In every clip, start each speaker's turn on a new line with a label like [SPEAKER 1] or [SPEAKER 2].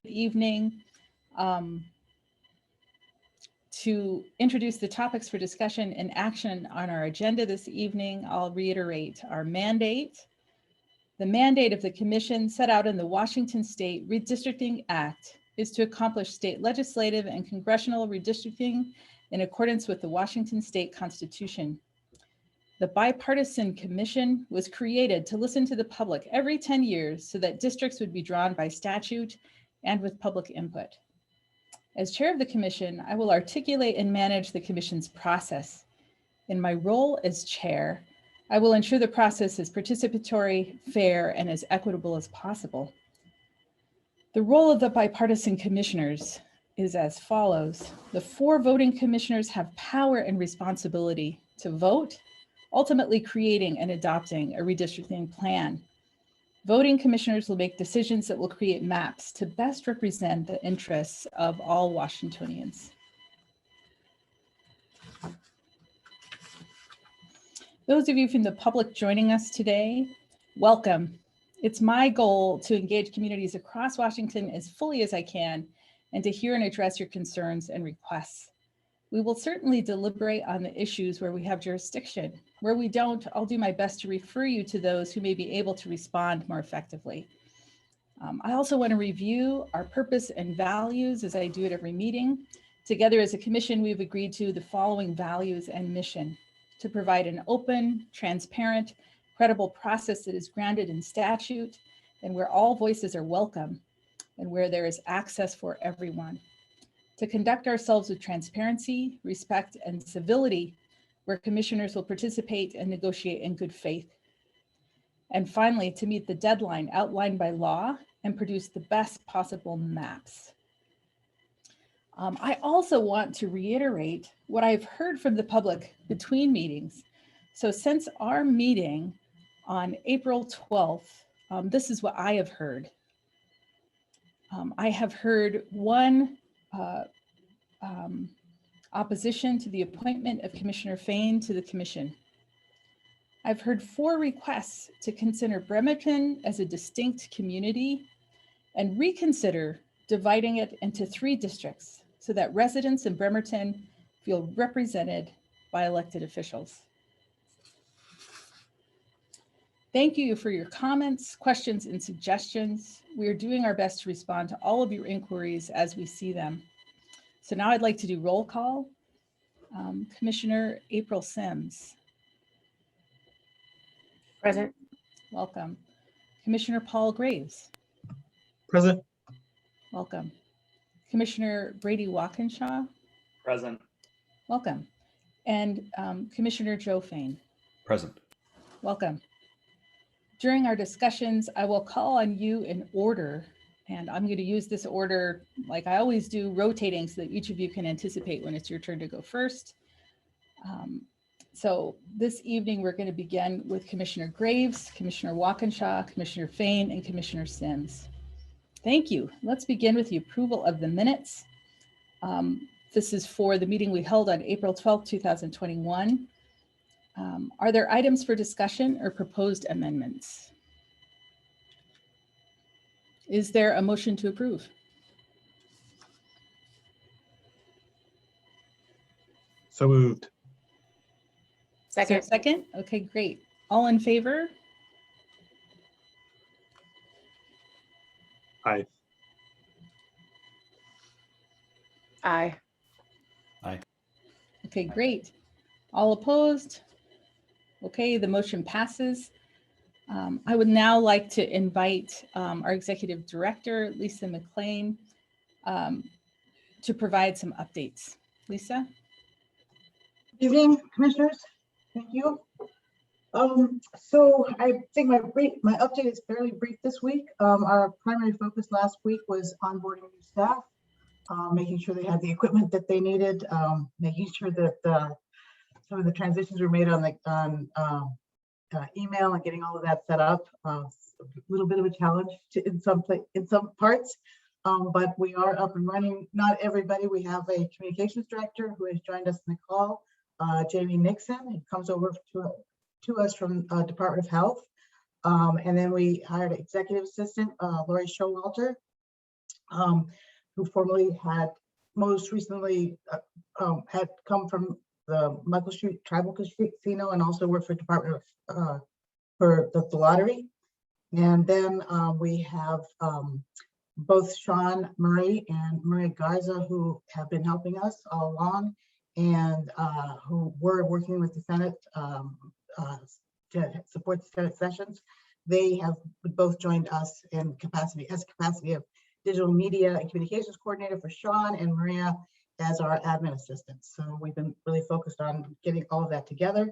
[SPEAKER 1] evening. To introduce the topics for discussion and action on our agenda this evening, I'll reiterate our mandate. The mandate of the Commission set out in the Washington State Redistricting Act is to accomplish state legislative and congressional redistricting in accordance with the Washington State Constitution. The Bipartisan Commission was created to listen to the public every 10 years so that districts would be drawn by statute and with public input. As chair of the commission, I will articulate and manage the commission's process. In my role as chair, I will ensure the process is participatory, fair, and as equitable as possible. The role of the bipartisan commissioners is as follows. The 4 voting commissioners have power and responsibility to vote, ultimately creating and adopting a redistricting plan. Voting commissioners will make decisions that will create maps to best represent the interests of all Washingtonians. Those of you from the public joining us today, welcome. It's my goal to engage communities across Washington as fully as I can and to hear and address your concerns and requests. We will certainly deliberate on the issues where we have jurisdiction. Where we don't, I'll do my best to refer you to those who may be able to respond more effectively. I also want to review our purpose and values as I do at every meeting. Together as a commission, we've agreed to the following values and mission: to provide an open, transparent, credible process that is grounded in statute and where all voices are welcome and where there is access for everyone. To conduct ourselves with transparency, respect, and civility, where commissioners will participate and negotiate in good faith. And finally, to meet the deadline outlined by law and produce the best possible maps. I also want to reiterate what I've heard from the public between meetings. So since our meeting on April 12th, this is what I have heard. I have heard one opposition to the appointment of Commissioner Fain to the commission. I've heard 4 requests to consider Bremerton as a distinct community and reconsider dividing it into 3 districts so that residents in Bremerton feel represented by elected officials. Thank you for your comments, questions, and suggestions. We are doing our best to respond to all of your inquiries as we see them. So now I'd like to do roll call. Commissioner April Sims.
[SPEAKER 2] Present.
[SPEAKER 1] Welcome. Commissioner Paul Graves.
[SPEAKER 3] Present.
[SPEAKER 1] Welcome. Commissioner Brady Walkinshaw.
[SPEAKER 4] Present.
[SPEAKER 1] Welcome. And Commissioner Joe Fain.
[SPEAKER 4] Present.
[SPEAKER 1] Welcome. During our discussions, I will call on you in order, and I'm going to use this order like I always do, rotating so that each of you can anticipate when it's your turn to go first. So this evening, we're going to begin with Commissioner Graves, Commissioner Walkinshaw, Commissioner Fain, and Commissioner Sims. Thank you. Let's begin with the approval of the minutes. This is for the meeting we held on April 12th, 2021. Are there items for discussion or proposed amendments? Is there a motion to approve?
[SPEAKER 3] So moved.
[SPEAKER 2] Second.
[SPEAKER 1] Second? Okay, great. All in favor?
[SPEAKER 3] Aye.
[SPEAKER 2] Aye.
[SPEAKER 4] Aye.
[SPEAKER 1] Okay, great. All opposed? Okay, the motion passes. I would now like to invite our Executive Director, Lisa McLean, to provide some updates. Lisa?
[SPEAKER 5] Good evening, commissioners. Thank you. So I think my update is fairly brief this week. Our primary focus last week was onboarding new staff, making sure they had the equipment that they needed, making sure that some of the transitions were made on email and getting all of that set up. A little bit of a challenge in some parts, but we are up and running. Not everybody. We have a communications director who has joined us in the call, Jamie Nixon, who comes over to us from Department of Health. And then we hired an executive assistant, Lori Showalter. who formerly had most recently had come from the Michael Street Tribal Casino and also worked for Department of for the lottery. And then we have both Sean Murray and Maria Garza, who have been helping us all along and who were working with the Senate to support the Senate sessions. They have both joined us in capacity of digital media and communications coordinator for Sean, and Maria as our admin assistant. So we've been really focused on getting all of that together.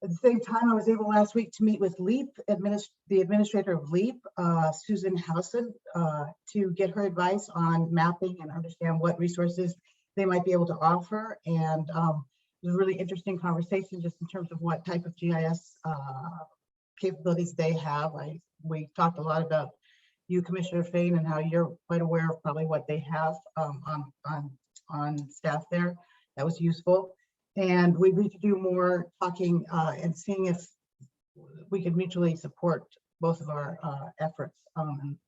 [SPEAKER 5] At the same time, I was able last week to meet with LEAP, the administrator of LEAP, Susan Housen, to get her advice on mapping and understand what resources they might be able to offer. And it was a really interesting conversation just in terms of what type of GIS capabilities they have. We talked a lot about you, Commissioner Fain, and how you're quite aware of probably what they have on staff there. That was useful. And we need to do more talking and seeing if we could mutually support both of our efforts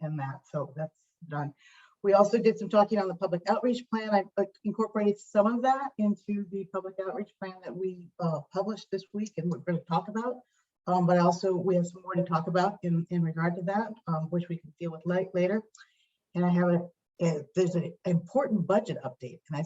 [SPEAKER 5] in that. So that's done. We also did some talking on the public outreach plan. I incorporated some of that into the public outreach plan that we published this week and we're going to talk about. But also we have some more to talk about in regard to that, which we can deal with later. And I have there's an important budget update. And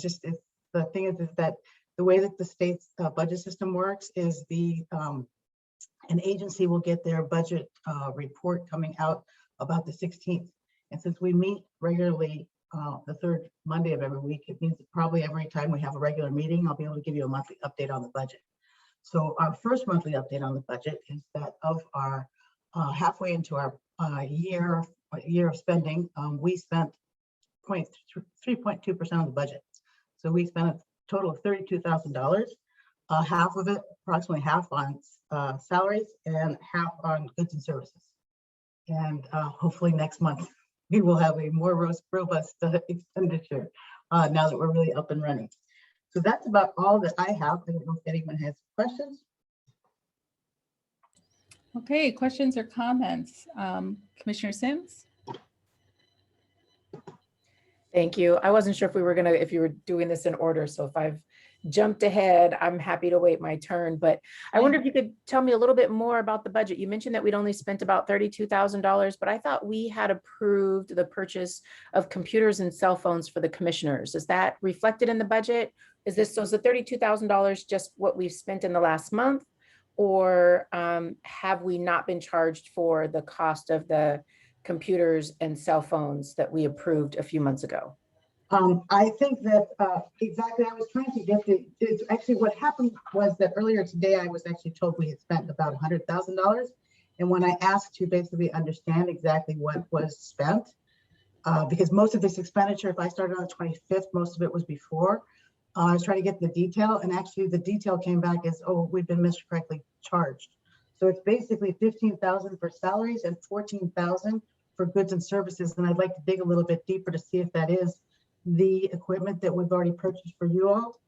[SPEAKER 5] the thing is that the way that the state's budget system works is an agency will get their budget report coming out about the 16th. And since we meet regularly the third Monday of every week, it means that probably every time we have a regular meeting, I'll be able to give you a monthly update on the budget. So our first monthly update on the budget is that of our halfway into our year of spending, we spent 3.2% of the budget. So we spent a total of $32,000, half of it, approximately half on salaries and half on goods and services. And hopefully next month, we will have a more robust expenditure now that we're really up and running. So that's about all that I have. I don't know if anyone has questions.
[SPEAKER 1] Okay, questions or comments? Commissioner Sims?
[SPEAKER 2] Thank you. I wasn't sure if you were doing this in order. So if I've jumped ahead, I'm happy to wait my turn. But I wonder if you could tell me a little bit more about the budget. You mentioned that we'd only spent about $32,000, but I thought we had approved the purchase of computers and cell phones for the commissioners. Is that reflected in the budget? Is the $32,000 just what we've spent in the last month? Or have we not been charged for the cost of the computers and cell phones that we approved a few months ago?
[SPEAKER 5] I think that exactly, I was trying to get it's actually what happened was that earlier today, I was actually told we had spent about $100,000. And when I asked to basically understand exactly what was spent, because most of this expenditure, if I started on the 25th, most of it was before, I was trying to get the detail, and actually the detail came back as, oh, we've been miscorrectly charged. So it's basically $15,000 for salaries and $14,000 for goods and services. And I'd like to dig a little bit deeper to see if that is the equipment that we've already purchased for you all.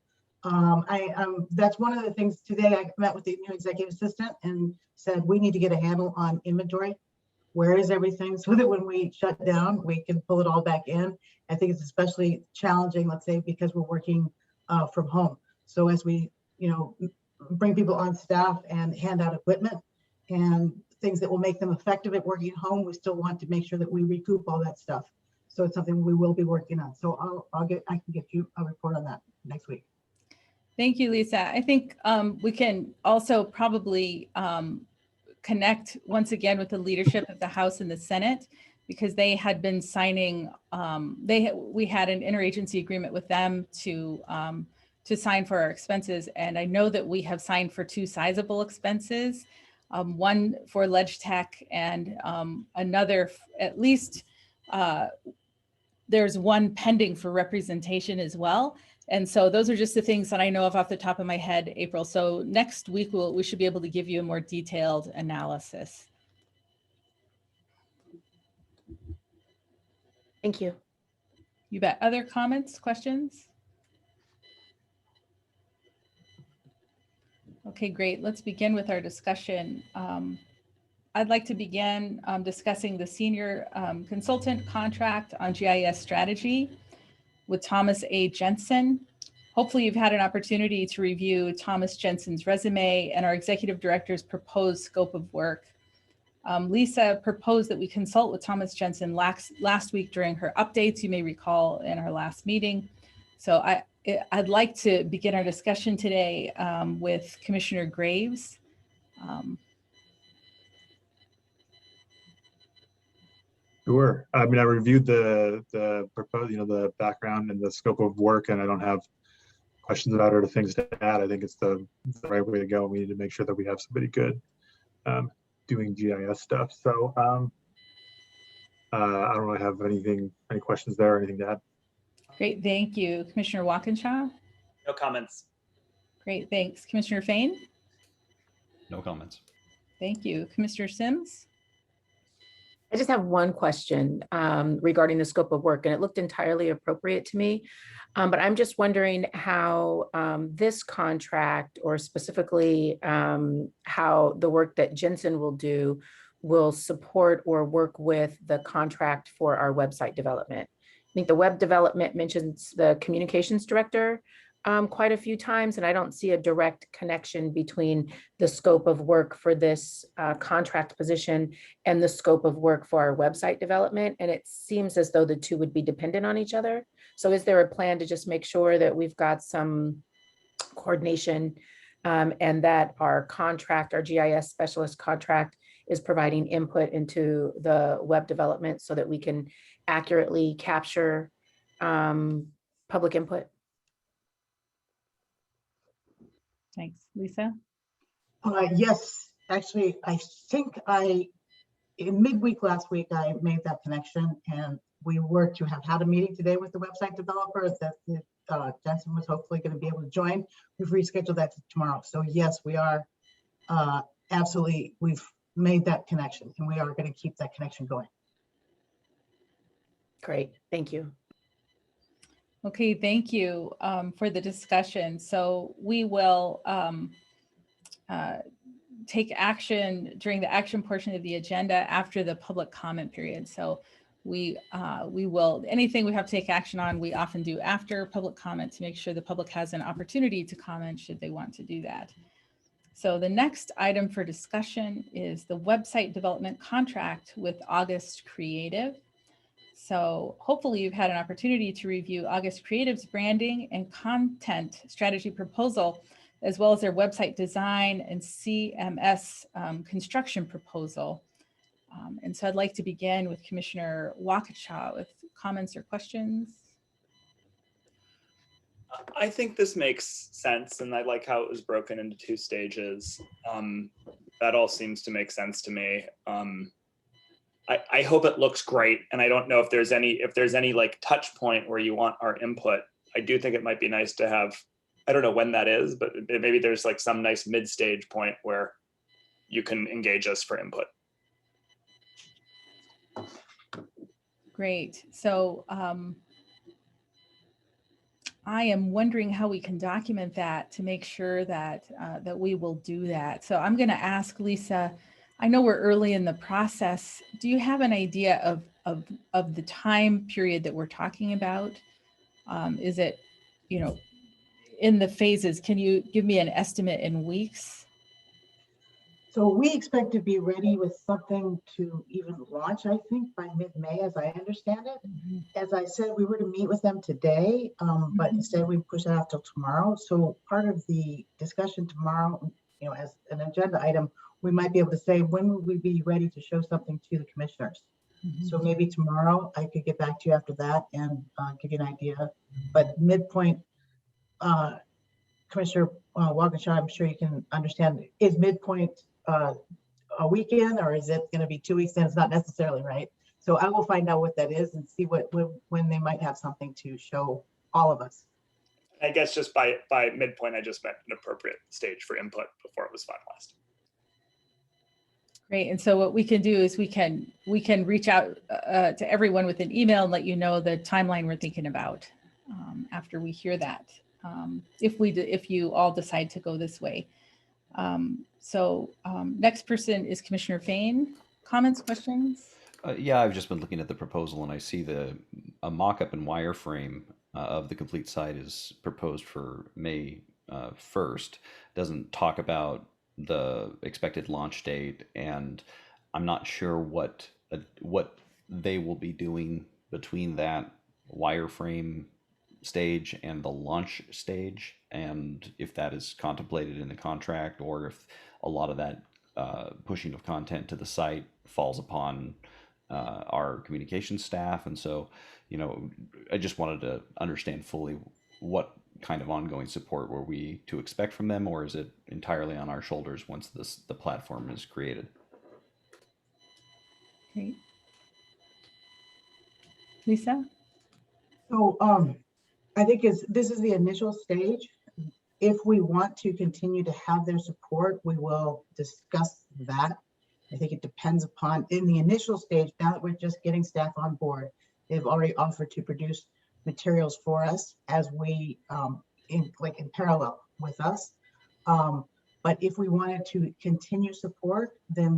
[SPEAKER 5] That's one of the things today. I met with the new executive assistant and said, we need to get a handle on inventory. Where is everything so that when we shut down, we can pull it all back in. I think it's especially challenging, let's say, because we're working from home. So as we, bring people on staff and hand out equipment and things that will make them effective at working at home, we still want to make sure that we recoup all that stuff. So it's something we will be working on. So I can get you a report on that next week.
[SPEAKER 1] Thank you, Lisa. I think we can also probably connect once again with the leadership of the House and the Senate, because they had been signing, we had an interagency agreement with them to sign for our expenses. And I know that we have signed for two sizable expenses, one for Legitech and another, at least there's one pending for representation as well. And so those are just the things that I know of off the top of my head, April. So next week, we should be able to give you a more detailed analysis.
[SPEAKER 2] Thank you.
[SPEAKER 1] You bet. Other comments, questions? Okay, great. Let's begin with our discussion. I'd like to begin discussing the senior consultant contract on GIS strategy with Thomas A. Jensen. Hopefully you've had an opportunity to review Thomas Jensen's resume and our executive director's proposed scope of work. Lisa proposed that we consult with Thomas Jensen last week during her updates, you may recall in our last meeting. So I'd like to begin our discussion today with Commissioner Graves.
[SPEAKER 3] Sure. I mean, I reviewed the proposed, the background and the scope of work, and I don't have questions about it or things to add. I think it's the right way to go. We need to make sure that we have somebody good doing GIS stuff. So I don't really have any questions there or anything to add.
[SPEAKER 1] Great, thank you. Commissioner Walkinshaw?
[SPEAKER 4] No comments.
[SPEAKER 1] Great, thanks. Commissioner Fain?
[SPEAKER 4] No comments.
[SPEAKER 1] Thank you. Commissioner Sims?
[SPEAKER 2] I just have one question regarding the scope of work, and it looked entirely appropriate to me. But I'm just wondering how this contract, or specifically how the work that Jensen will do, will support or work with the contract for our website development. I think the web development mentions the communications director quite a few times, and I don't see a direct connection between the scope of work for this contract position and the scope of work for our website development. And it seems as though the two would be dependent on each other. So is there a plan to just make sure that we've got some coordination and that our contract, our GIS specialist contract, is providing input into the web development so that we can accurately capture public input?
[SPEAKER 1] Thanks. Lisa?
[SPEAKER 5] Yes, actually, I think in midweek last week, I made that connection, and we were to have had a meeting today with the website developer that Jensen was hopefully going to be able to join. We've rescheduled that to tomorrow. So yes, we are absolutely, we've made that connection, and we are going to keep that connection going.
[SPEAKER 2] Great, thank you.
[SPEAKER 1] Okay, thank you for the discussion. So we will take action during the action portion of the agenda after the public comment period. So we will, anything we have to take action on, we often do after public comment to make sure the public has an opportunity to comment should they want to do that. So the next item for discussion is the website development contract with August Creative. So hopefully you've had an opportunity to review August Creative's branding and content strategy proposal, as well as their website design and CMS construction proposal. And so I'd like to begin with Commissioner Walkinshaw with comments or questions.
[SPEAKER 6] I think this makes sense, and I like how it was broken into 2 stages. That all seems to make sense to me. I hope it looks great, and I don't know if there's any like touch point where you want our input. I do think it might be nice to have, I don't know when that is, but maybe there's like some nice mid-stage point where you can engage us for input.
[SPEAKER 1] Great. So I am wondering how we can document that to make sure that that we will do that. So I'm going to ask Lisa, I know we're early in the process. Do you have an idea of the time period that we're talking about? Is it, in the phases? Can you give me an estimate in weeks?
[SPEAKER 5] So we expect to be ready with something to even launch, I think, by mid-May, as I understand it.
[SPEAKER 1] Mm-hmm.
[SPEAKER 5] As I said, we were to meet with them today, but instead we pushed it out till tomorrow. So part of the discussion tomorrow, as an agenda item, we might be able to say, when would we be ready to show something to the commissioners? Mm-hmm. So maybe tomorrow I could get back to you after that and give you an idea. But midpoint, Commissioner Walkinshaw, I'm sure you can understand, is midpoint a weekend, or is it going to be 2 weeks? Then it's not necessarily right. So I will find out what that is and see when they might have something to show all of us.
[SPEAKER 6] I guess just by midpoint, I just meant an appropriate stage for input before it was finalized.
[SPEAKER 1] Great. And so what we can do is we can reach out to everyone with an email and let you know the timeline we're thinking about after we hear that, if you all decide to go this way. Next person is Commissioner Fain. Comments, questions?
[SPEAKER 4] Yeah, I've just been looking at the proposal and I see a mock-up and wireframe of the complete site is proposed for May 1st. Doesn't talk about the expected launch date, and I'm not sure what they will be doing between that wireframe stage and the launch stage, and if that is contemplated in the contract, or if a lot of that pushing of content to the site falls upon our communications staff. And so, I just wanted to understand fully what kind of ongoing support were we to expect from them, or is it entirely on our shoulders once the platform is created?
[SPEAKER 1] Great. Lisa?
[SPEAKER 5] So I think this is the initial stage. If we want to continue to have their support, we will discuss that. I think it depends upon, in the initial stage, now that we're just getting staff on board, they've already offered to produce materials for us as we, in parallel with us. But if we wanted to continue support, then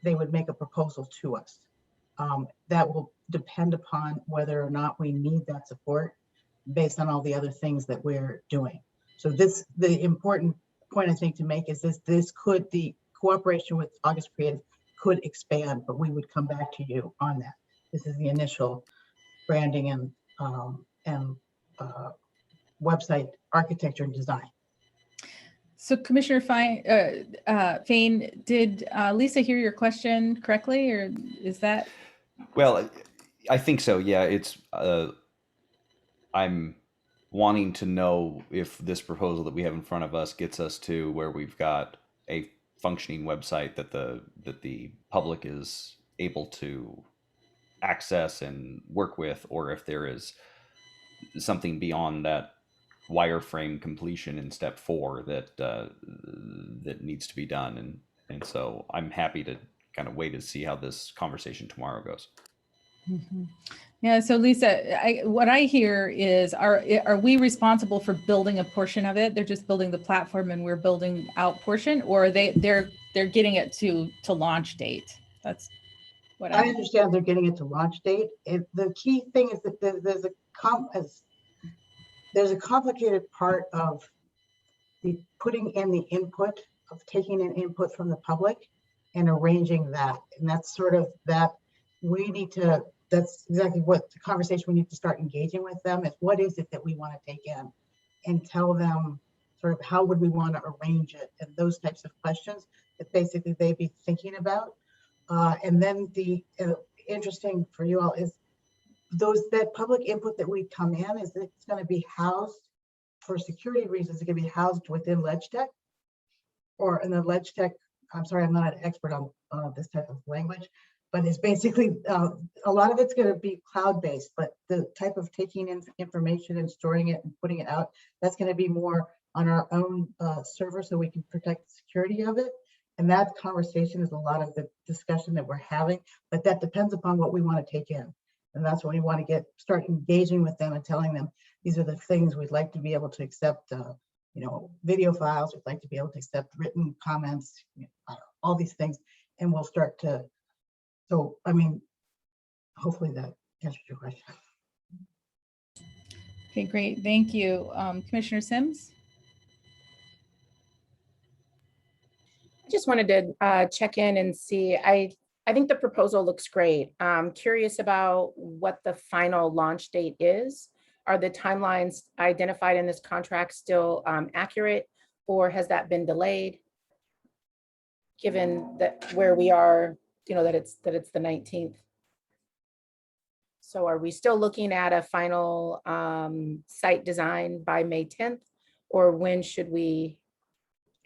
[SPEAKER 5] they would make a proposal to us. That will depend upon whether or not we need that support based on all the other things that we're doing. So the important point I think to make is the cooperation with August Creative could expand, but we would come back to you on that. This is the initial branding and website architecture and design.
[SPEAKER 1] So Commissioner Fain, did Lisa hear your question correctly, or is that?
[SPEAKER 4] Well, I think so. Yeah, it's I'm wanting to know if this proposal that we have in front of us gets us to where we've got a functioning website that the public is able to access and work with, or if there is something beyond that wireframe completion in step 4 that needs to be done. And so I'm happy to kind of wait to see how this conversation tomorrow goes.
[SPEAKER 1] Mm-hmm. Yeah, so Lisa, what I hear is, are we responsible for building a portion of it? They're just building the platform and we're building out portion, or they're getting it to launch date? That's what
[SPEAKER 5] I understand they're getting it to launch date. The key thing is that there's a complicated part of the putting in the input, of taking an input from the public and arranging that. And that's sort of that that's exactly what the conversation we need to start engaging with them is. What is it that we want to take in, and tell them sort of how would we want to arrange it, and those types of questions that basically they'd be thinking about. And then the interesting for you all is that public input that we come in is it's going to be housed, for security reasons, it's going to be housed within Legitech, or in the Legitech. I'm sorry, I'm not an expert on this type of language, but it's basically a lot of it's going to be cloud-based, but the type of taking in information and storing it and putting it out, that's going to be more on our own server, so we can protect the security of it. And that conversation is a lot of the discussion that we're having, but that depends upon what we want to take in. And that's when we want to start engaging with them and telling them, these are the things we'd like to be able to accept, video files, we'd like to be able to accept written comments, all these things. And we'll start to, so, I mean, hopefully that answers your question.
[SPEAKER 1] Okay, great. Thank you. Commissioner Sims?
[SPEAKER 2] I just wanted to check in and see. I think the proposal looks great. I'm curious about what the final launch date is. Are the timelines identified in this contract still accurate, or has that been delayed? Given that where we are, that it's the 19th. So are we still looking at a final site design by May 10th, or when should we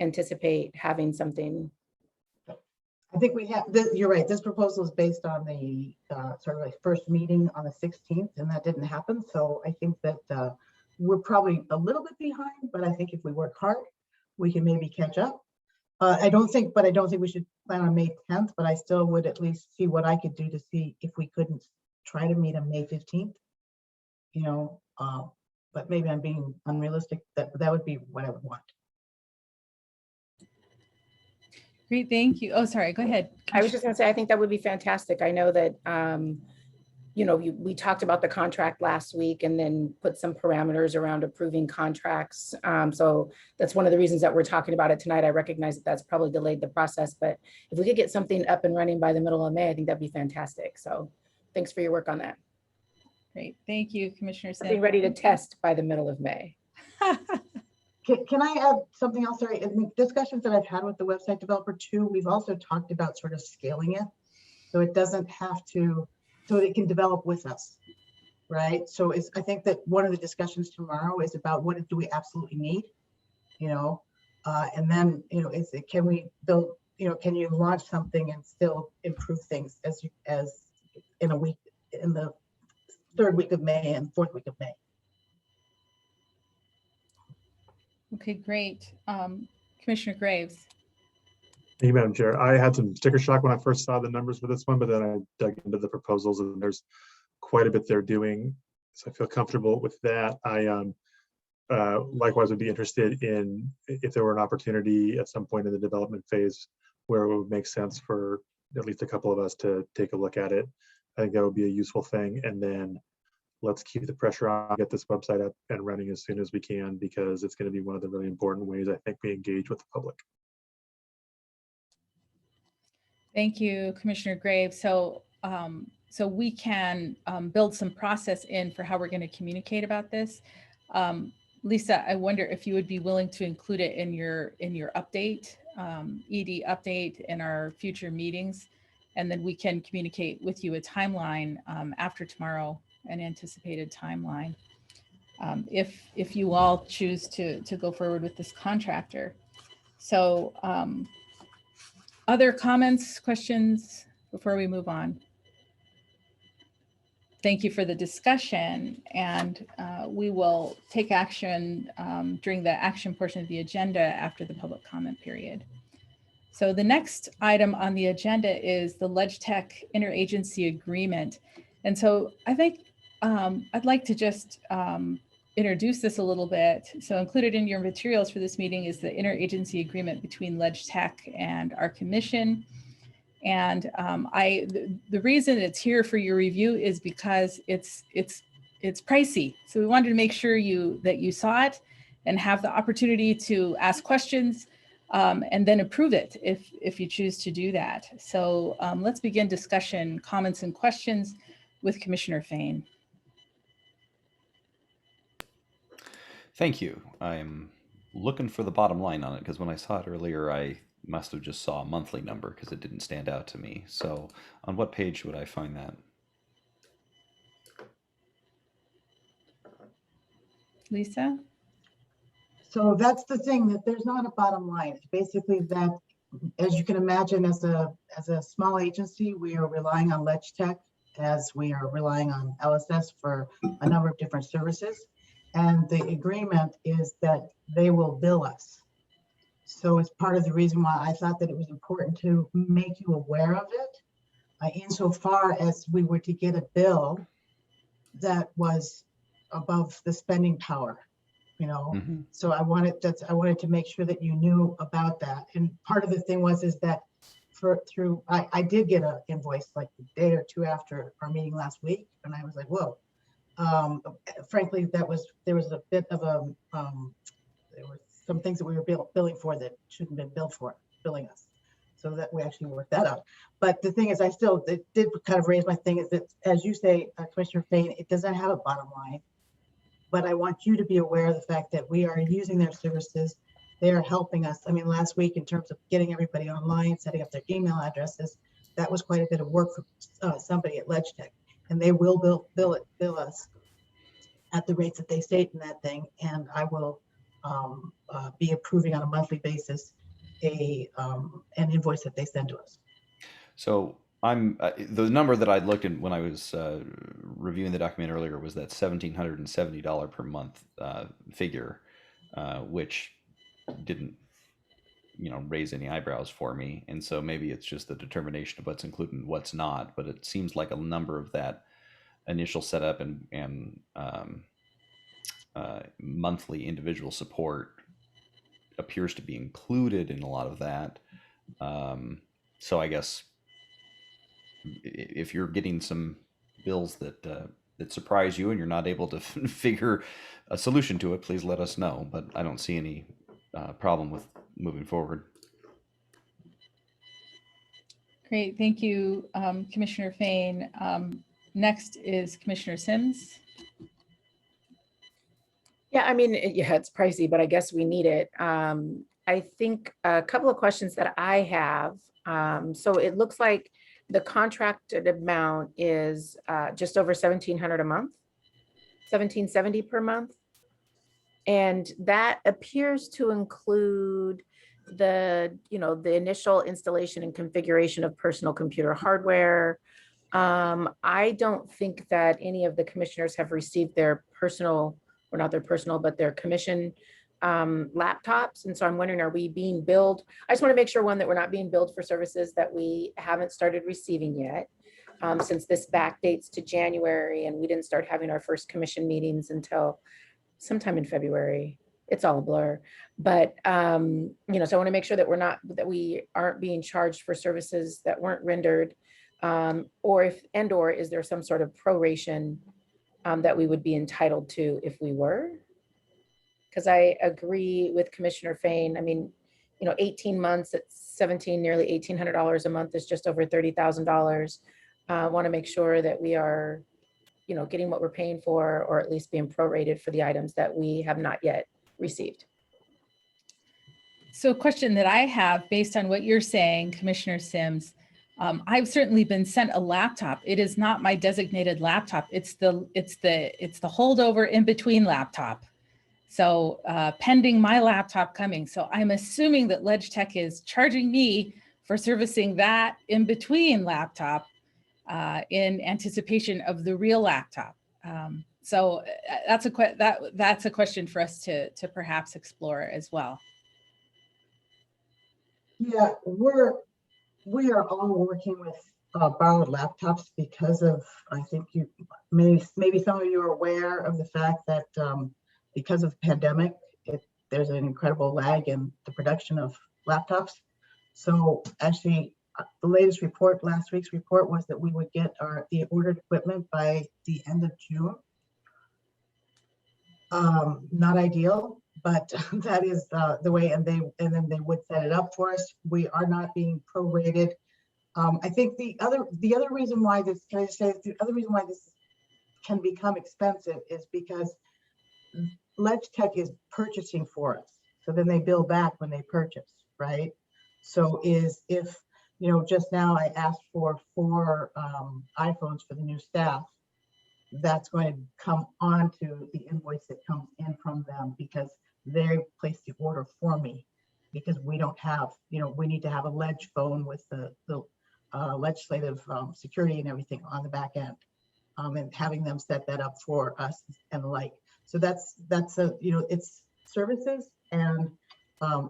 [SPEAKER 2] anticipate having something?
[SPEAKER 5] I think we have, you're right, this proposal is based on the sort of like first meeting on the 16th, and that didn't happen. So I think that we're probably a little bit behind, but I think if we work hard, we can maybe catch up. I don't think we should plan on May 10th, but I still would at least see what I could do to see if we couldn't try to meet on May 15th, but maybe I'm being unrealistic. That would be what I would want.
[SPEAKER 1] Great, thank you. Oh, sorry, go ahead.
[SPEAKER 2] I was just gonna say, I think that would be fantastic. I know that, you know, we talked about the contract last week and then put some parameters around approving contracts. So that's one of the reasons that we're talking about it tonight. I recognize that that's probably delayed the process, but if we could get something up and running by the middle of May, I think that'd be fantastic. So thanks for your work on that.
[SPEAKER 1] Great, thank you, Commissioner
[SPEAKER 2] Being
[SPEAKER 1] Sanford.
[SPEAKER 2] ready to test by the middle of May.
[SPEAKER 5] Can I add something else? Sorry, in the discussions that I've had with the website developer too, we've also talked about sort of scaling it. So it doesn't have to, so it can develop with us, right? So I think that one of the discussions tomorrow is about what do we absolutely need, you know? And then, you know, can we build, you know, can you launch something and still improve things as in a week, in the 3rd week of May and 4th week of May?
[SPEAKER 1] Okay, great. Commissioner Graves.
[SPEAKER 3] Thank you, Madam Chair. I had some sticker shock when I first saw the numbers for this one, but then I dug into the proposals and there's quite a bit they're doing. So I feel comfortable with that. I likewise would be interested in if there were an opportunity at some point in the development phase where it would make sense for at least a couple of us to take a look at it. I think that would be a useful thing. And then let's keep the pressure on, get this website up and running as soon as we can, because it's going to be one of the really important ways I think we engage with the public.
[SPEAKER 1] Thank you, Commissioner Graves. So, so we can build some process in for how we're going to communicate about this. Lisa, I wonder if you would be willing to include it in your update, ED update in our future meetings, and then we can communicate with you a timeline after tomorrow, an anticipated timeline, if you all choose to go forward with this contractor. So other comments, questions before we move on? Thank you for the discussion, and we will take action during the action portion of the agenda after the public comment period. So the next item on the agenda is the Legitech Interagency Agreement. And so I think I'd like to just introduce this a little bit. So included in your materials for this meeting is the interagency agreement between Legitech and our commission. And the reason it's here for your review is because it's pricey. So we wanted to make sure that you saw it and have the opportunity to ask questions and then approve it if you choose to do that. So let's begin discussion, comments and questions with Commissioner Fain.
[SPEAKER 4] Thank you. I'm looking for the bottom line on it because when I saw it earlier, I must have just saw a monthly number because it didn't stand out to me. So on what page would I find that?
[SPEAKER 1] Lisa?
[SPEAKER 5] So that's the thing, that there's not a bottom line. It's basically that, as you can imagine, as a small agency, we are relying on Legitech as we are relying on LSS for a number of different services. And the agreement is that they will bill us. So it's part of the reason why I thought that it was important to make you aware of it, insofar as we were to get a bill that was above the spending power, you know.
[SPEAKER 4] Mm-hmm.
[SPEAKER 5] So I wanted to make sure that you knew about that. And part of the thing is that I did get an invoice like a day or two after our meeting last week, and I was like, whoa. Frankly, there was a bit of there were some things that we were billing for that shouldn't have been billing us. So that we actually worked that out. But the thing is, it did kind of raise my thing is that, as you say, Commissioner Fain, it doesn't have a bottom line. But I want you to be aware of the fact that we are using their services. They are helping us. I mean, last week, in terms of getting everybody online, setting up their email addresses, that was quite a bit of work for somebody at Legitech. And they will bill us at the rates that they state in that thing. And I will be approving on a monthly basis an invoice that they send to us.
[SPEAKER 4] So I'm the number that I looked at when I was reviewing the document earlier was that $1,770 per month figure, which didn't, raise any eyebrows for me. And so maybe it's just the determination of what's included and what's not. But it seems like a number of that initial setup and monthly individual support appears to be included in a lot of that. So I guess if you're getting some bills that that surprise you and you're not able to figure a solution to it, please let us know. But I don't see any problem with moving forward.
[SPEAKER 1] Great, thank you, Commissioner Fain. Next is Commissioner Sims.
[SPEAKER 2] Yeah, I mean, yeah, it's pricey, but I guess we need it. I think a couple of questions that I have. So it looks like the contracted amount is just over $1,700 a month, $1,770 per month. And that appears to include the, the initial installation and configuration of personal computer hardware. I don't think that any of the commissioners have received their personal, or not their personal, but their commission laptops. And so I'm wondering, are we being billed? I just want to make sure, one, that we're not being billed for services that we haven't started receiving yet, since this backdates to January and we didn't start having our first commission meetings until sometime in February. It's all a blur. But so I want to make sure that we aren't being charged for services that weren't rendered, or is there some sort of proration that we would be entitled to if we were? Because I agree with Commissioner Fain. I mean, 18 months at nearly $1,800 a month is just over $30,000. I want to make sure that we are, getting what we're paying for, or at least being prorated for the items that we have not yet received.
[SPEAKER 1] So a question that I have, based on what you're saying, Commissioner Sims, I've certainly been sent a laptop. It is not my designated laptop. It's the holdover in between laptop. So pending my laptop coming. So I'm assuming that Legitech is charging me for servicing that in between laptop in anticipation of the real laptop. So that's a question for us to perhaps explore as well.
[SPEAKER 5] Yeah, we are all working with borrowed laptops because of, I think maybe some of you are aware of the fact that because of the pandemic, there's an incredible lag in the production of laptops. So actually, the latest report, last week's report, was that we would get the ordered equipment by the end of June. Not ideal, but that is the way, and then they would set it up for us. We are not being prorated. I think the other reason why this, the other reason why this can become expensive is because Legitech is purchasing for us. So then they bill back when they purchase, right? So if just now I asked for 4 iPhones for the new staff, that's going to come onto the invoice that comes in from them because they placed the order for me, because we don't have, we need to have a ledge phone with the legislative security and everything on the back end, and having them set that up for us and the like. So that's it's services, and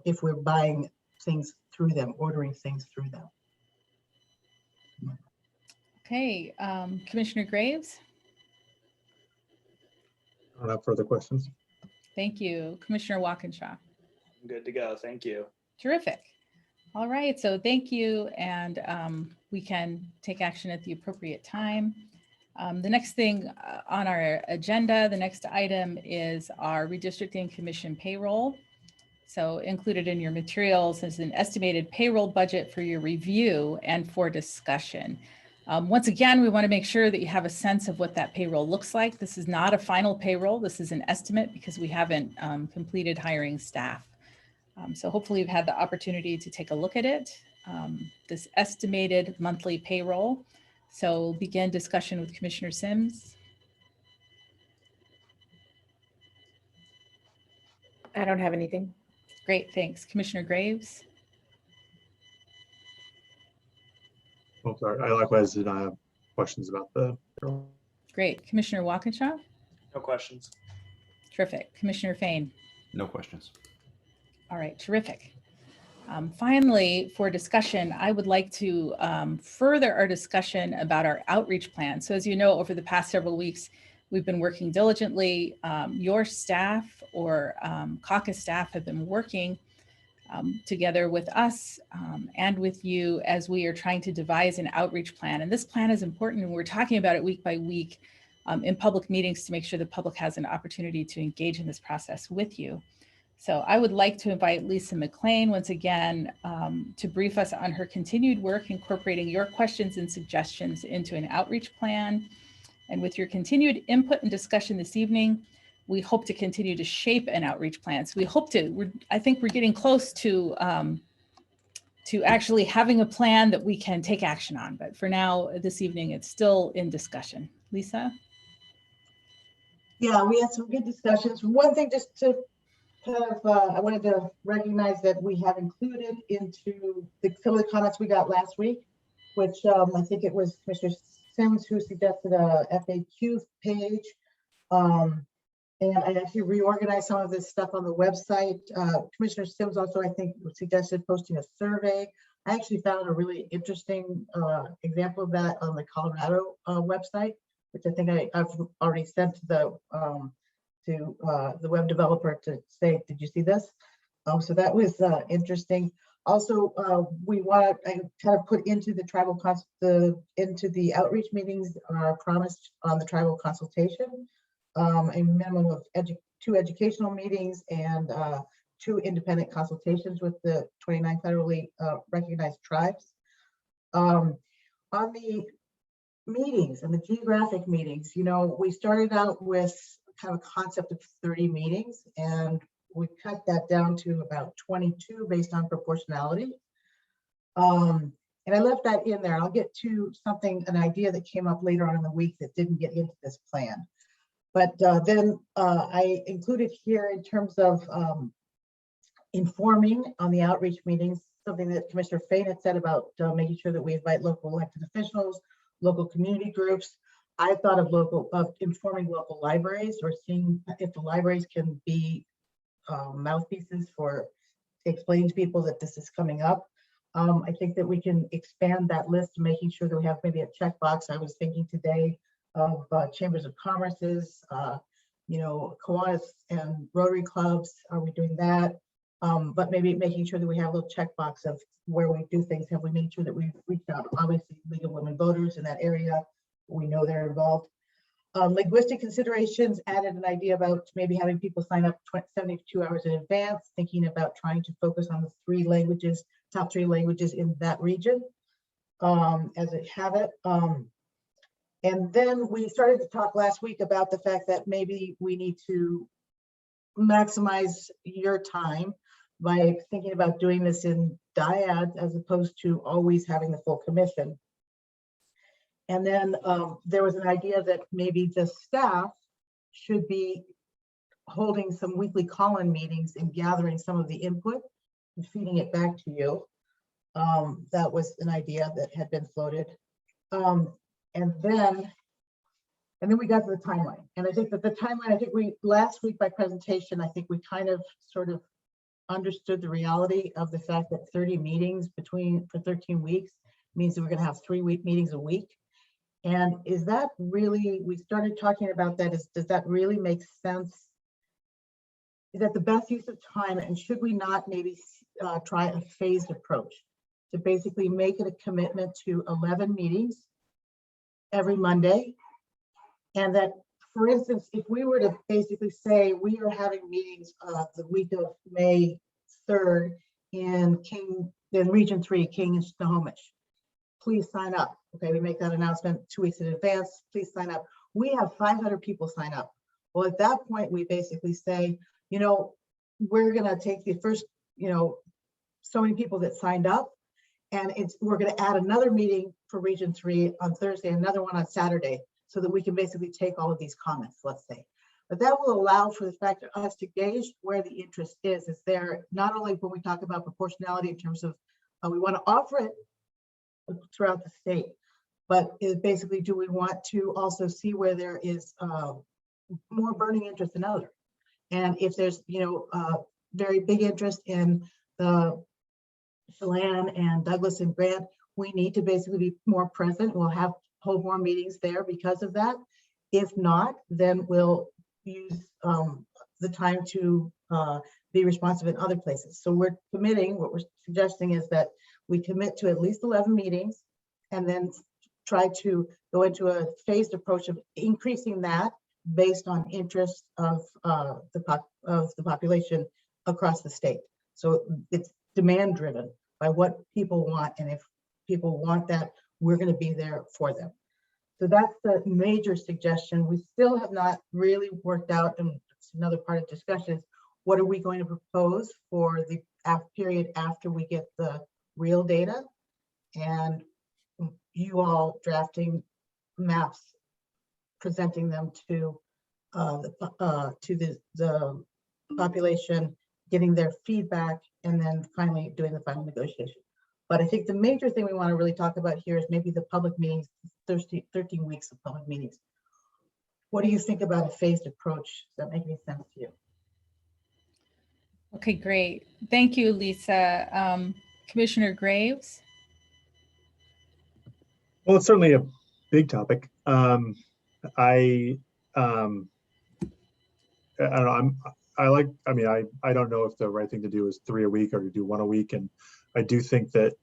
[SPEAKER 5] if we're buying things through them, ordering things through them.
[SPEAKER 1] Okay, Commissioner Graves.
[SPEAKER 3] I don't have further questions.
[SPEAKER 1] Thank you. Commissioner Walkinshaw.
[SPEAKER 6] I'm good to go. Thank you.
[SPEAKER 1] Terrific. All right, so thank you, and we can take action at the appropriate time. The next thing on our agenda, the next item is our Redistricting Commission payroll. So included in your materials is an estimated payroll budget for your review and for discussion. Once again, we want to make sure that you have a sense of what that payroll looks like. This is not a final payroll. This is an estimate because we haven't completed hiring staff. So hopefully you've had the opportunity to take a look at it, this estimated monthly payroll. So begin discussion with Commissioner Sims.
[SPEAKER 2] I don't have anything.
[SPEAKER 1] Great, thanks. Commissioner Graves.
[SPEAKER 3] Oh, sorry. I likewise did not have questions about the payroll.
[SPEAKER 1] Great. Commissioner Walkinshaw.
[SPEAKER 6] No questions.
[SPEAKER 1] Terrific. Commissioner Fain.
[SPEAKER 4] No questions.
[SPEAKER 1] All right, terrific. Finally, for discussion, I would like to further our discussion about our outreach plan. So as you know, over the past several weeks, we've been working diligently. Your staff or caucus staff have been working together with us and with you as we are trying to devise an outreach plan. And this plan is important, and we're talking about it week by week in public meetings to make sure the public has an opportunity to engage in this process with you. So I would like to invite Lisa McLean once again to brief us on her continued work incorporating your questions and suggestions into an outreach plan. And with your continued input and discussion this evening, we hope to continue to shape an outreach plan. So we hope to, I think we're getting close to actually having a plan that we can take action on. But for now, this evening, it's still in discussion. Lisa?
[SPEAKER 5] Yeah, we had some good discussions. One thing just to kind of, I wanted to recognize that we have included into some of the comments we got last week, which I think it was Commissioner Sims who suggested a FAQ page. And I actually reorganized some of this stuff on the website. Commissioner Sims also, I think, suggested posting a survey. I actually found a really interesting example of that on the Colorado website, which I think I've already sent to the web developer to say, did you see this? So that was interesting. Also, we want to kind of put into the tribal into the outreach meetings promised on the tribal consultation, a minimum of 2 educational meetings and 2 independent consultations with the 29 federally recognized tribes. On the meetings and the geographic meetings, you know, we started out with kind of a concept of 30 meetings, and we cut that down to about 22 based on proportionality. And I left that in there. I'll get to an idea that came up later on in the week that didn't get into this plan. But then I included here in terms of informing on the outreach meetings, something that Commissioner Fain had said about making sure that we invite local elected officials, local community groups. I thought of informing local libraries, or seeing if the libraries can be mouthpieces for explaining to people that this is coming up. I think that we can expand that list, making sure that we have maybe a checkbox. I was thinking today of chambers of commerce's, you know, Kiwanis and Rotary clubs. Are we doing that? But maybe making sure that we have a little checkbox of where we do things. Have we made sure that we've reached out? Obviously, League of Women Voters in that area, we know they're involved. Linguistic Considerations added an idea about maybe having people sign up 72 hours in advance, thinking about trying to focus on the 3 languages, top 3 languages in that region as a habit. And then we started to talk last week about the fact that maybe we need to maximize your time by thinking about doing this in dyads as opposed to always having the full commission. And then there was an idea that maybe the staff should be holding some weekly call-in meetings and gathering some of the input and feeding it back to you. That was an idea that had been floated. And then we got to the timeline. And I think that the timeline, last week by presentation, I think we kind of sort of understood the reality of the fact that 30 meetings for 13 weeks means that we're gonna have 3 meetings a week. And is that really, we started talking about that, does that really make sense? Is that the best use of time? And should we not maybe try a phased approach to basically make it a commitment to 11 meetings every Monday? And that, for instance, if we were to basically say we are having meetings the week of May 3rd in Region 3, King and Snohomish, please sign up. Okay, we make that announcement 2 weeks in advance, please sign up. We have 500 people sign up. Well, at that point, we basically say, you know, we're gonna take the first, you know, so many people that signed up, and we're gonna add another meeting for Region 3 on Thursday, another one on Saturday, so that we can basically take all of these comments, let's say. But that will allow for the fact that us to gauge where the interest is there, not only when we talk about proportionality in terms of we want to offer it throughout the state, but basically, do we want to also see where there is more burning interest than others? And if there's, you know, very big interest in the Chelan and Douglas and Grant, we need to basically be more present. We'll hold more meetings there because of that. If not, then we'll use the time to be responsive in other places. So we're committing, what we're suggesting is that we commit to at least 11 meetings and then try to go into a phased approach of increasing that based on interest of the population across the state. So it's demand driven by what people want. And if people want that, we're going to be there for them. So that's the major suggestion. We still have not really worked out, and it's another part of discussions, what are we going to propose for the period after we get the real data, and you all drafting maps, presenting them to the population, getting their feedback, and then finally doing the final negotiation. But I think the major thing we want to really talk about here is maybe the public meetings, 13 weeks of public meetings. What do you think about a phased approach? Does that make any sense to you?
[SPEAKER 1] Okay, great. Thank you, Lisa. Commissioner Graves?
[SPEAKER 3] Well, it's certainly a big topic. I don't know. I don't know if the right thing to do is 3 a week or to do 1 a week. And I do think that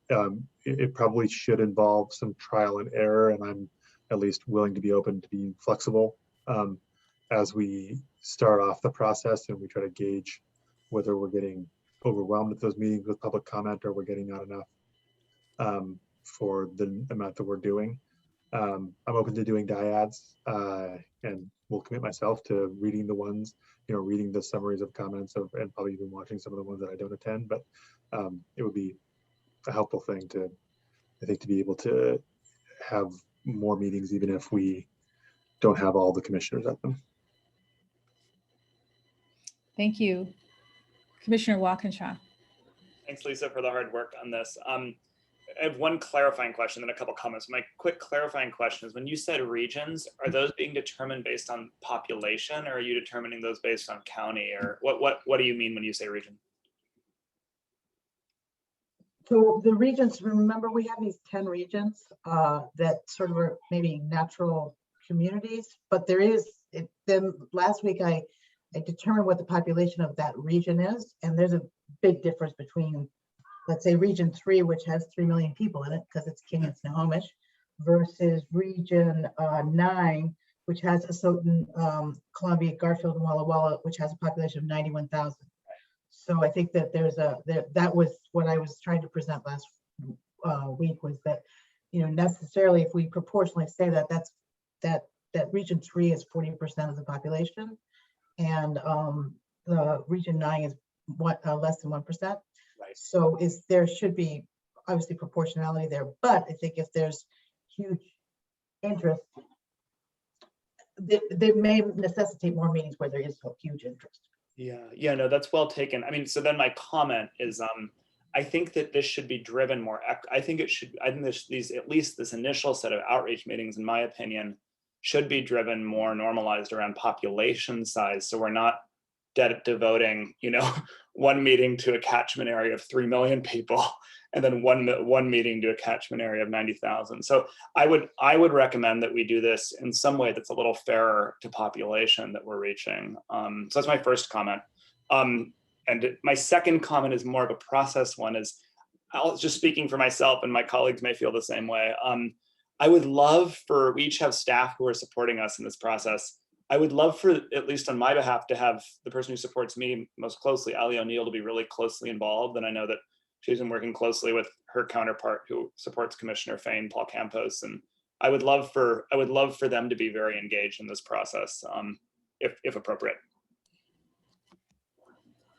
[SPEAKER 3] it probably should involve some trial and error. And I'm at least willing to be open to being flexible as we start off the process and we try to gauge whether we're getting overwhelmed at those meetings with public comment or we're getting not enough for the amount that we're doing. I'm open to doing dyads and will commit myself to reading the ones, reading the summaries of comments and probably even watching some of the ones that I don't attend, but it would be a helpful thing to, I think, to be able to have more meetings, even if we don't have all the commissioners at them.
[SPEAKER 1] Thank you. Commissioner Walkinshaw.
[SPEAKER 6] Thanks, Lisa, for the hard work on this. I have one clarifying question and a couple comments. My quick clarifying question is, when you said regions, are those being determined based on population, or are you determining those based on county, or what do you mean when you say region?
[SPEAKER 5] So the regions, remember we have these 10 regions that sort of are maybe natural communities, but there is, then last week I determined what the population of that region is, and there's a big difference between, let's say, region 3, which has 3 million people in it because it's King and Snohomish, versus region 9, which has Asotin, Columbia, Garfield, and Walla Walla, which has a population of 91,000. So I think that that was what I was trying to present last week, was that, necessarily if we proportionally say that region 3 is 40% of the population, and the region 9 is less than 1%.
[SPEAKER 6] Right.
[SPEAKER 5] So there should be obviously proportionality there, but I think if there's huge interest, they may necessitate more meetings where there is a huge interest.
[SPEAKER 6] Yeah, no, that's well taken. I mean, so then my comment is, I think that this should be driven more. I think these, at least this initial set of outreach meetings, in my opinion, should be driven more normalized around population size. So we're not devoting, one meeting to a catchment area of 3 million people, and then one meeting to a catchment area of 90,000. So I would recommend that we do this in some way that's a little fairer to population that we're reaching. So that's my first comment. And my second comment is more of a process one. Is just speaking for myself, and my colleagues may feel the same way. I would love we each have staff who are supporting us in this process. I would love for, at least on my behalf, to have the person who supports me most closely, Ali O'Neill, to be really closely involved. And I know that she's been working closely with her counterpart who supports Commissioner Fain, Paul Campos. And I would love for them to be very engaged in this process, if appropriate.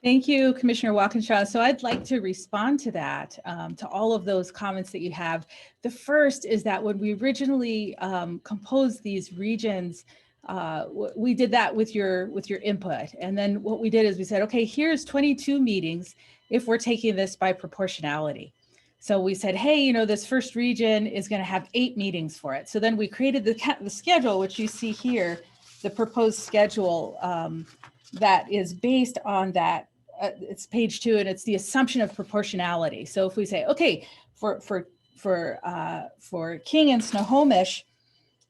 [SPEAKER 1] Thank you, Commissioner Walkinshaw. So I'd like to respond to that, to all of those comments that you have. The first is that when we originally composed these regions, we did that with your input. And then what we did is we said, okay, here's 22 meetings if we're taking this by proportionality. So we said, hey, this first region is going to have 8 meetings for it. So then we created the schedule, which you see here, the proposed schedule that is based on that. It's page 2, and it's the assumption of proportionality. So if we say, okay, for King and Snohomish,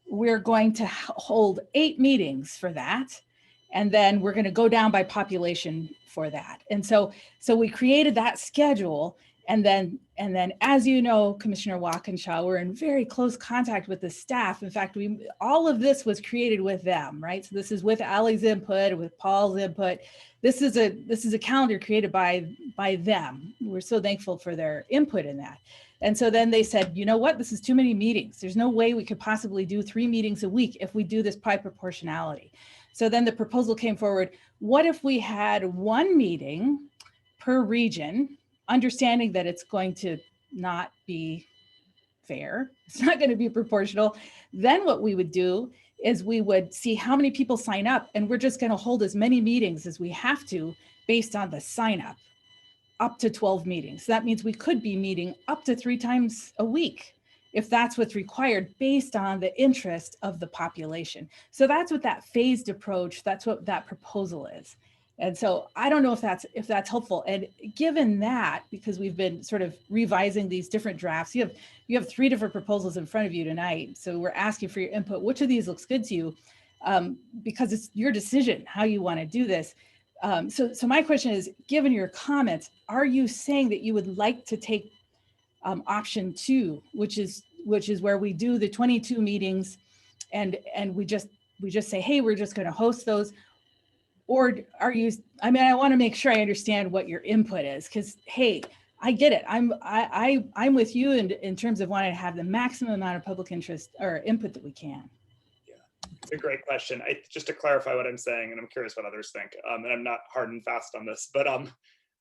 [SPEAKER 1] we're going to hold 8 meetings for that. And then we're going to go down by population for that. And so we created that schedule. And then as you know, Commissioner Walkinshaw, we're in very close contact with the staff. In fact, all of this was created with them, right? So this is with Allie's input, with Paul's input. This is a calendar created by them. We're so thankful for their input in that. And so then they said, you know what, this is too many meetings. There's no way we could possibly do 3 meetings a week if we do this by proportionality. So then the proposal came forward, what if we had 1 meeting per region, understanding that it's going to not be fair, it's not going to be proportional. Then what we would do is we would see how many people sign up, and we're just going to hold as many meetings as we have to based on the sign up to 12 meetings. So that means we could be meeting up to 3 times a week if that's what's required based on the interest of the population. So that's what that phased approach, that's what that proposal is. And so I don't know if that's helpful. And given that, because we've been sort of revising these different drafts, you have 3 different proposals in front of you tonight. So we're asking for your input. Which of these looks good to you? Because it's your decision how you want to do this. So my question is, given your comments, are you saying that you would like to take option 2, which is where we do the 22 meetings and we just say, hey, we're just going to host those? Or are you, I mean, I want to make sure I understand what your input is, because hey, I get it. I'm with you in terms of wanting to have the maximum amount of public interest or input that we can.
[SPEAKER 6] It's a great question. Just to clarify what I'm saying, and I'm curious what others think, and I'm not hard and fast on this, but I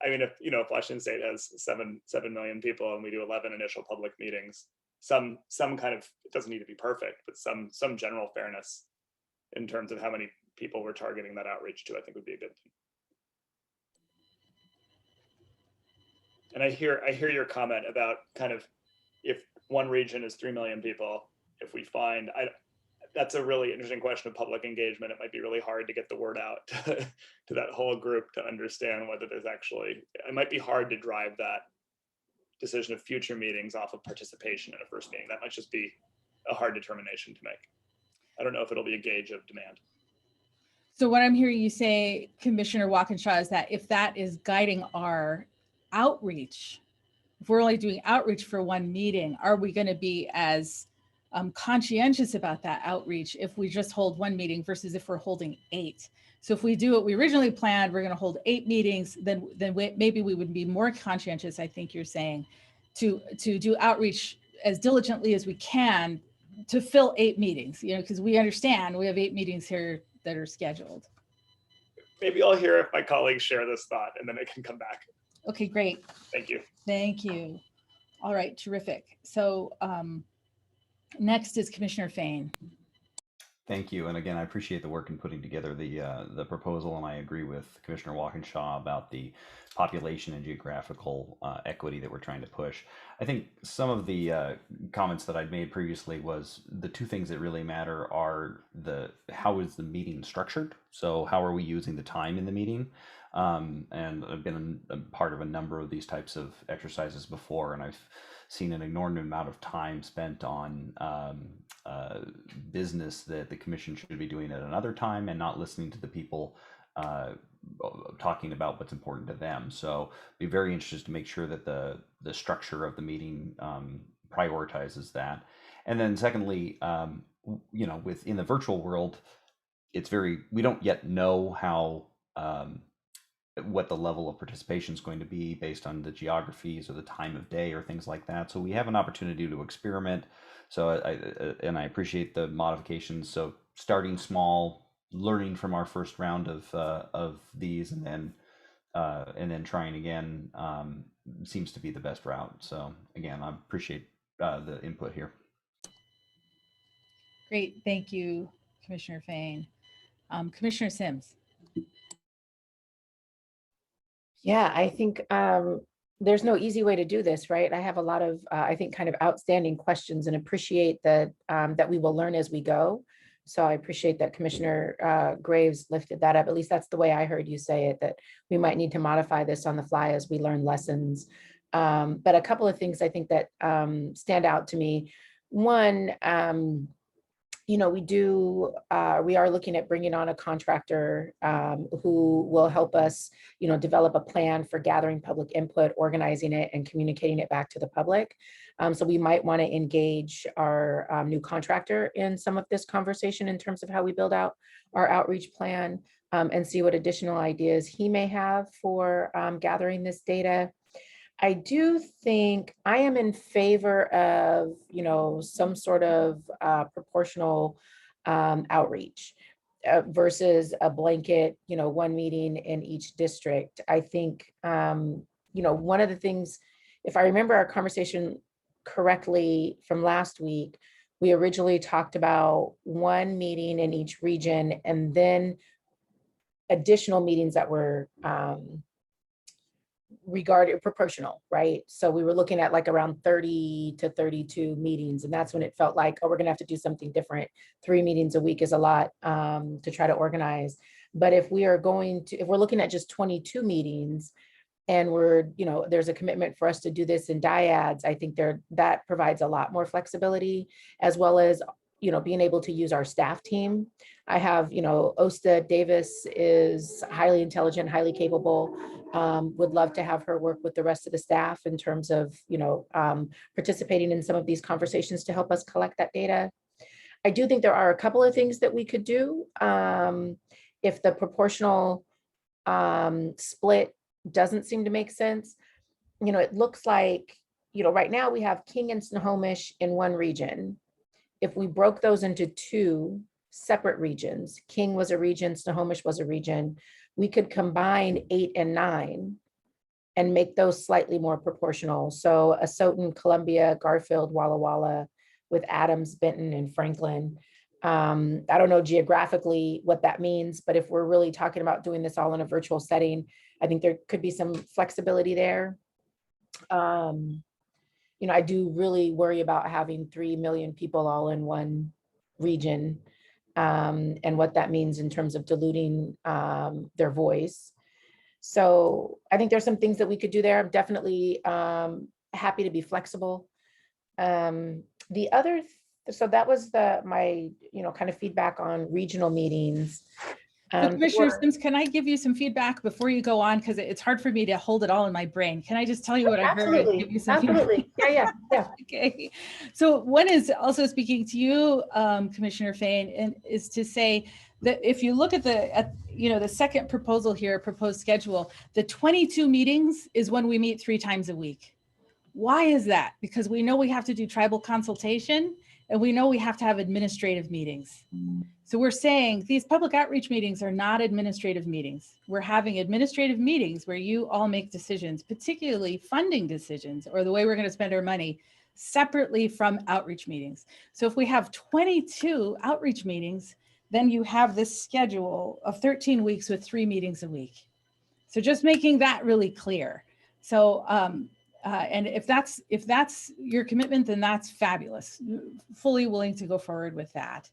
[SPEAKER 6] mean, if Washington State has 7 million people and we do 11 initial public meetings, some kind of, it doesn't need to be perfect, but some general fairness in terms of how many people we're targeting that outreach to, I think would be a good thing. And I hear your comment about kind of, if one region is 3 million people, if we find, that's a really interesting question of public engagement. It might be really hard to get the word out to that whole group to understand whether there's actually, it might be hard to drive that decision of future meetings off of participation in a first meeting. That might just be a hard determination to make. I don't know if it'll be a gauge of demand.
[SPEAKER 1] So what I'm hearing you say, Commissioner Walkinshaw, is that if that is guiding our outreach, if we're only doing outreach for 1 meeting, are we going to be as conscientious about that outreach if we just hold 1 meeting versus if we're holding 8? So if we do what we originally planned, we're going to hold 8 meetings, then maybe we would be more conscientious, I think you're saying, to do outreach as diligently as we can to fill 8 meetings, because we understand we have 8 meetings here that are scheduled.
[SPEAKER 6] Maybe I'll hear if my colleagues share this thought and then I can come back.
[SPEAKER 1] Okay, great.
[SPEAKER 6] Thank you.
[SPEAKER 1] Thank you. All right, terrific. So next is Commissioner Fain.
[SPEAKER 4] Thank you. And again, I appreciate the work in putting together the proposal, and I agree with Commissioner Walkinshaw about the population and geographical equity that we're trying to push. I think some of the comments that I'd made previously was the 2 things that really matter are how is the meeting structured? So how are we using the time in the meeting? And I've been a part of a number of these types of exercises before, and I've seen an inordinate amount of time spent on business that the commission should be doing at another time and not listening to the people talking about what's important to them. So be very interested to make sure that the structure of the meeting prioritizes that. And then secondly, within the virtual world, we don't yet know how what the level of participation is going to be based on the geographies or the time of day or things like that. So we have an opportunity to experiment. So I appreciate the modifications. So starting small, learning from our first round of these, and then trying again seems to be the best route. So again, I appreciate the input here.
[SPEAKER 1] Great, thank you, Commissioner Fain. Commissioner Sims.
[SPEAKER 2] Yeah, I think there's no easy way to do this, right? I have a lot of, I think, kind of outstanding questions, and appreciate that that we will learn as we go. So I appreciate that Commissioner Graves lifted that up. At least that's the way I heard you say it, that we might need to modify this on the fly as we learn lessons. But a couple of things I think that stand out to me. One, we are looking at bringing on a contractor who will help us, develop a plan for gathering public input, organizing it, and communicating it back to the public. So we might want to engage our new contractor in some of this conversation in terms of how we build out our outreach plan, and see what additional ideas he may have for gathering this data. I do think I am in favor of, some sort of proportional outreach versus a blanket, one meeting in each district. I think, one of the things, if I remember our conversation correctly from last week, we originally talked about one meeting in each region and then additional meetings that were regarded proportional, right? So we were looking at like around 30 to 32 meetings. And that's when it felt like, oh, we're gonna have to do something different. 3 meetings a week is a lot to try to organize. But if we're looking at just 22 meetings and there's a commitment for us to do this in dyads, I think that provides a lot more flexibility, as well as, being able to use our staff team. I have, Osta Davis is highly intelligent, highly capable. Would love to have her work with the rest of the staff in terms of, participating in some of these conversations to help us collect that data. I do think there are a couple of things that we could do. If the proportional split doesn't seem to make sense, it looks like, right now we have King and Snohomish in one region. If we broke those into 2 separate regions, King was a region, Snohomish was a region, we could combine 8 and 9 and make those slightly more proportional. So Asotin, Columbia, Garfield, Walla Walla, with Adams, Benton, and Franklin. I don't know geographically what that means, but if we're really talking about doing this all in a virtual setting, I think there could be some flexibility there. I do really worry about having 3 million people all in one region, and what that means in terms of diluting their voice. So I think there's some things that we could do there. I'm definitely happy to be flexible. So that was my kind of feedback on regional meetings.
[SPEAKER 1] Commissioner Sims, can I give you some feedback before you go on? Because it's hard for me to hold it all in my brain. Can I just tell you what I heard? And give you some
[SPEAKER 2] absolutely. Yeah.
[SPEAKER 1] Okay. So one is also speaking to you, Commissioner Fain, and is to say that if you look at the second proposal here, proposed schedule, the 22 meetings is when we meet 3 times a week. Why is that? Because we know we have to do tribal consultation, and we know we have to have administrative meetings. So we're saying these public outreach meetings are not administrative meetings. We're having administrative meetings where you all make decisions, particularly funding decisions or the way we're going to spend our money, separately from outreach meetings. So if we have 22 outreach meetings, then you have this schedule of 13 weeks with 3 meetings a week. So just making that really clear. So, and if that's your commitment, then that's fabulous. Fully willing to go forward with that.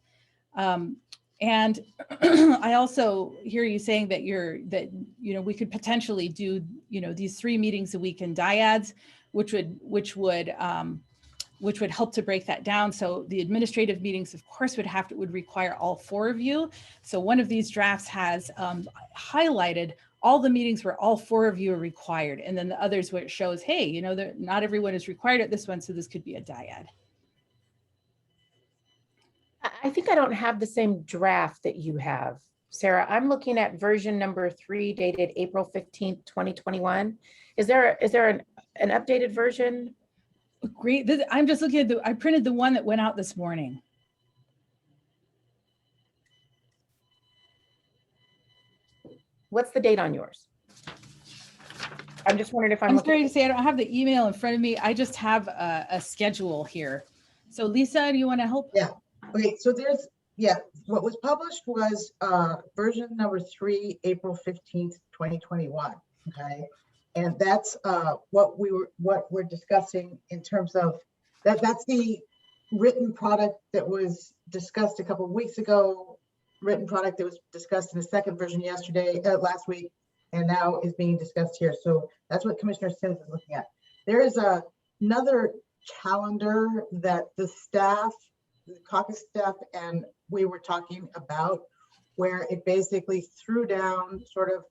[SPEAKER 1] And I also hear you saying that we could potentially do these 3 meetings a week in dyads, which would help to break that down. So the administrative meetings, of course, would require all 4 of you. So one of these drafts has highlighted all the meetings where all 4 of you are required, and then the others where it shows, hey, not everyone is required at this one, so this could be a dyad.
[SPEAKER 2] I think I don't have the same draft that you have, Sarah. I'm looking at version number 3 dated April 15th, 2021. Is there an updated version?
[SPEAKER 1] Great. I'm just looking at I printed the one that went out this morning.
[SPEAKER 2] What's the date on yours? I'm just wondering if
[SPEAKER 1] I'm sorry to say I don't have the email in front of me. I just have a schedule here. So Lisa, do you want to help?
[SPEAKER 5] Yeah. Okay. So what was published was version number 3, April 15th, 2021. Okay. And that's what we're discussing in terms of that's the written product that was discussed a couple of weeks ago, written product that was discussed in the second version last week, and now is being discussed here. So that's what Commissioner Sims is looking at. There is another calendar that the staff the caucus staff and we were talking about, where it basically threw down sort of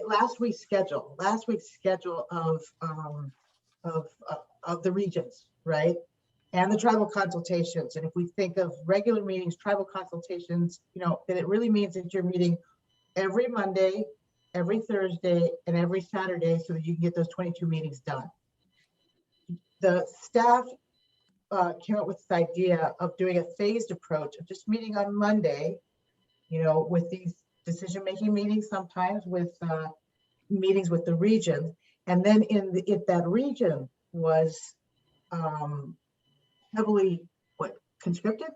[SPEAKER 5] last week's schedule of the regions, right? And the tribal consultations. And if we think of regular meetings, tribal consultations, you know, then it really means that you're meeting every Monday, every Thursday, and every Saturday so that you can get those 22 meetings done. The staff came up with this idea of doing a phased approach of just meeting on Monday, you know, with these decision-making meetings, sometimes with meetings with the region. And then if that region was heavily conscripted,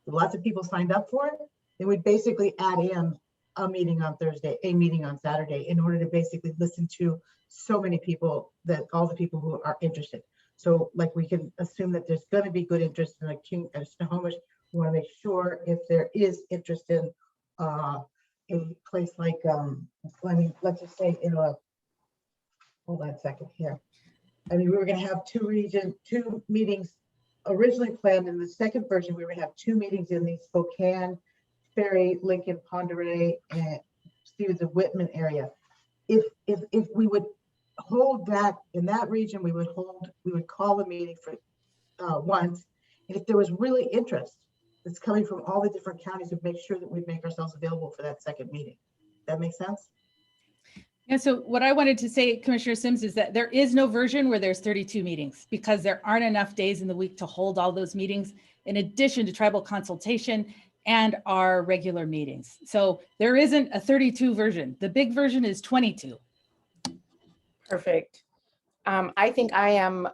[SPEAKER 5] lots of people signed up for it, then we'd basically add in a meeting on Thursday, a meeting on Saturday, in order to basically listen to so many people, that all the people who are interested. So like we can assume that there's going to be good interest in a Snohomish. We want to make sure if there is interest in a place like, let's just say in a, hold on a second here. I mean, we were going to have two meetings originally planned. In the second version, we were going to have 2 meetings in the Spokane, Ferry, Lincoln, Pend Oreille, and Stevens and Whitman area. If we would hold that in that region, we would call the meeting for once. And if there was really interest that's coming from all the different counties, we'd make sure that we make ourselves available for that second meeting. That makes sense?
[SPEAKER 1] Yeah, so what I wanted to say, Commissioner Sims, is that there is no version where there's 32 meetings because there aren't enough days in the week to hold all those meetings, in addition to tribal consultation and our regular meetings. So there isn't a 32 version. The big version is 22.
[SPEAKER 2] Perfect. I think I am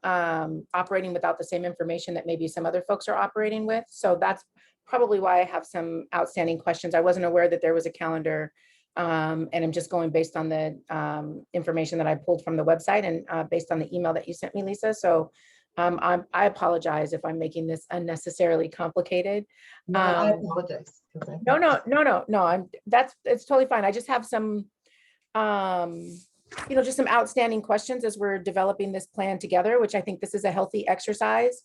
[SPEAKER 2] operating without the same information that maybe some other folks are operating with. So that's probably why I have some outstanding questions. I wasn't aware that there was a calendar, and I'm just going based on the information that I pulled from the website and based on the email that you sent me, Lisa. So I apologize if I'm making this unnecessarily complicated.
[SPEAKER 5] No, I apologize.
[SPEAKER 2] No. It's totally fine. I just have some, just some outstanding questions as we're developing this plan together, which I think this is a healthy exercise.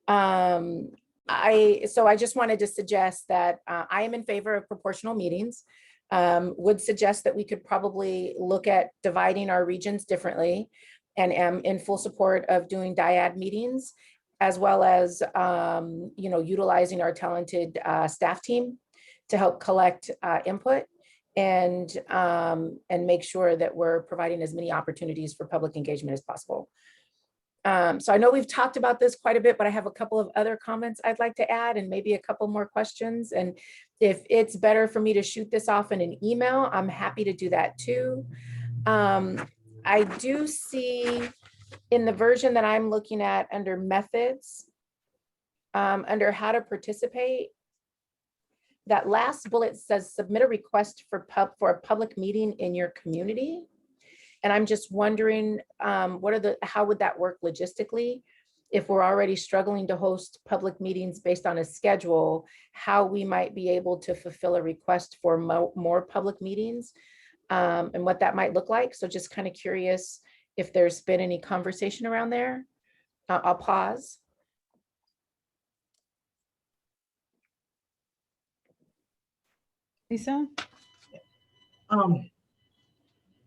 [SPEAKER 2] So I just wanted to suggest that I am in favor of proportional meetings. Would suggest that we could probably look at dividing our regions differently, and am in full support of doing dyad meetings, as well as utilizing our talented staff team to help collect input and make sure that we're providing as many opportunities for public engagement as possible. So I know we've talked about this quite a bit, but I have a couple of other comments I'd like to add and maybe a couple more questions. And if it's better for me to shoot this off in an email, I'm happy to do that too. I do see in the version that I'm looking at under methods, under how to participate, that last bullet says submit a request for a public meeting in your community. And I'm just wondering, how would that work logistically? If we're already struggling to host public meetings based on a schedule, how we might be able to fulfill a request for more public meetings, and what that might look like. So just kind of curious if there's been any conversation around there. I'll pause.
[SPEAKER 1] Lisa?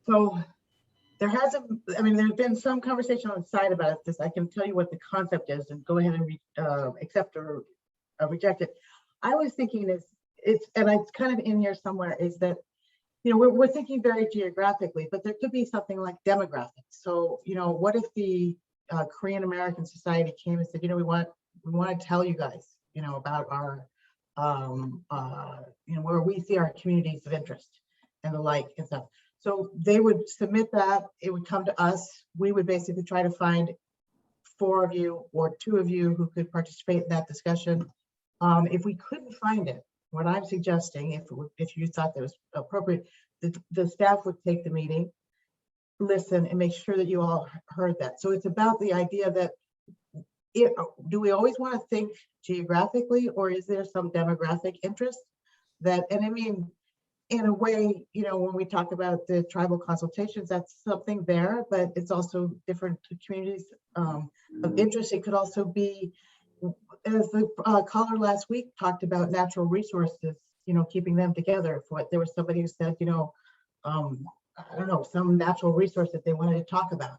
[SPEAKER 5] So there hasn't, there's been some conversation on the side about this. I can tell you what the concept is and go ahead and accept or reject it. I was thinking it's kind of in here somewhere, is that, we're thinking very geographically, but there could be something like demographics. So, what if the Korean American Society came and said, we want to tell you guys, about our, where we see our communities of interest and the like and stuff. So they would submit that, it would come to us. We would basically try to find 4 of you or 2 of you who could participate in that discussion. If we couldn't find it, what I'm suggesting, if you thought that was appropriate, the staff would take the meeting, listen, and make sure that you all heard that. So it's about the idea that, do we always want to think geographically, or is there some demographic interest that, in a way, when we talk about the tribal consultations, that's something there, but it's also different communities of interest. It could also be as the caller last week talked about natural resources, keeping them together. There was somebody who said, I don't know, some natural resource that they wanted to talk about.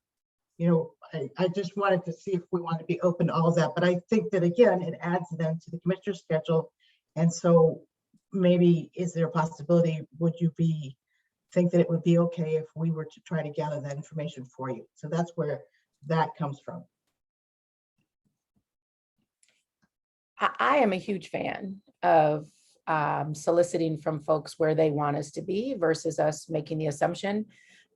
[SPEAKER 5] I just wanted to see if we want to be open to all of that. But I think that, again, it adds then to the commissioner's schedule. And so maybe, is there a possibility, would you think that it would be okay if we were to try to gather that information for you? So that's where that comes from.
[SPEAKER 2] I am a huge fan of soliciting from folks where they want us to be versus us making the assumption,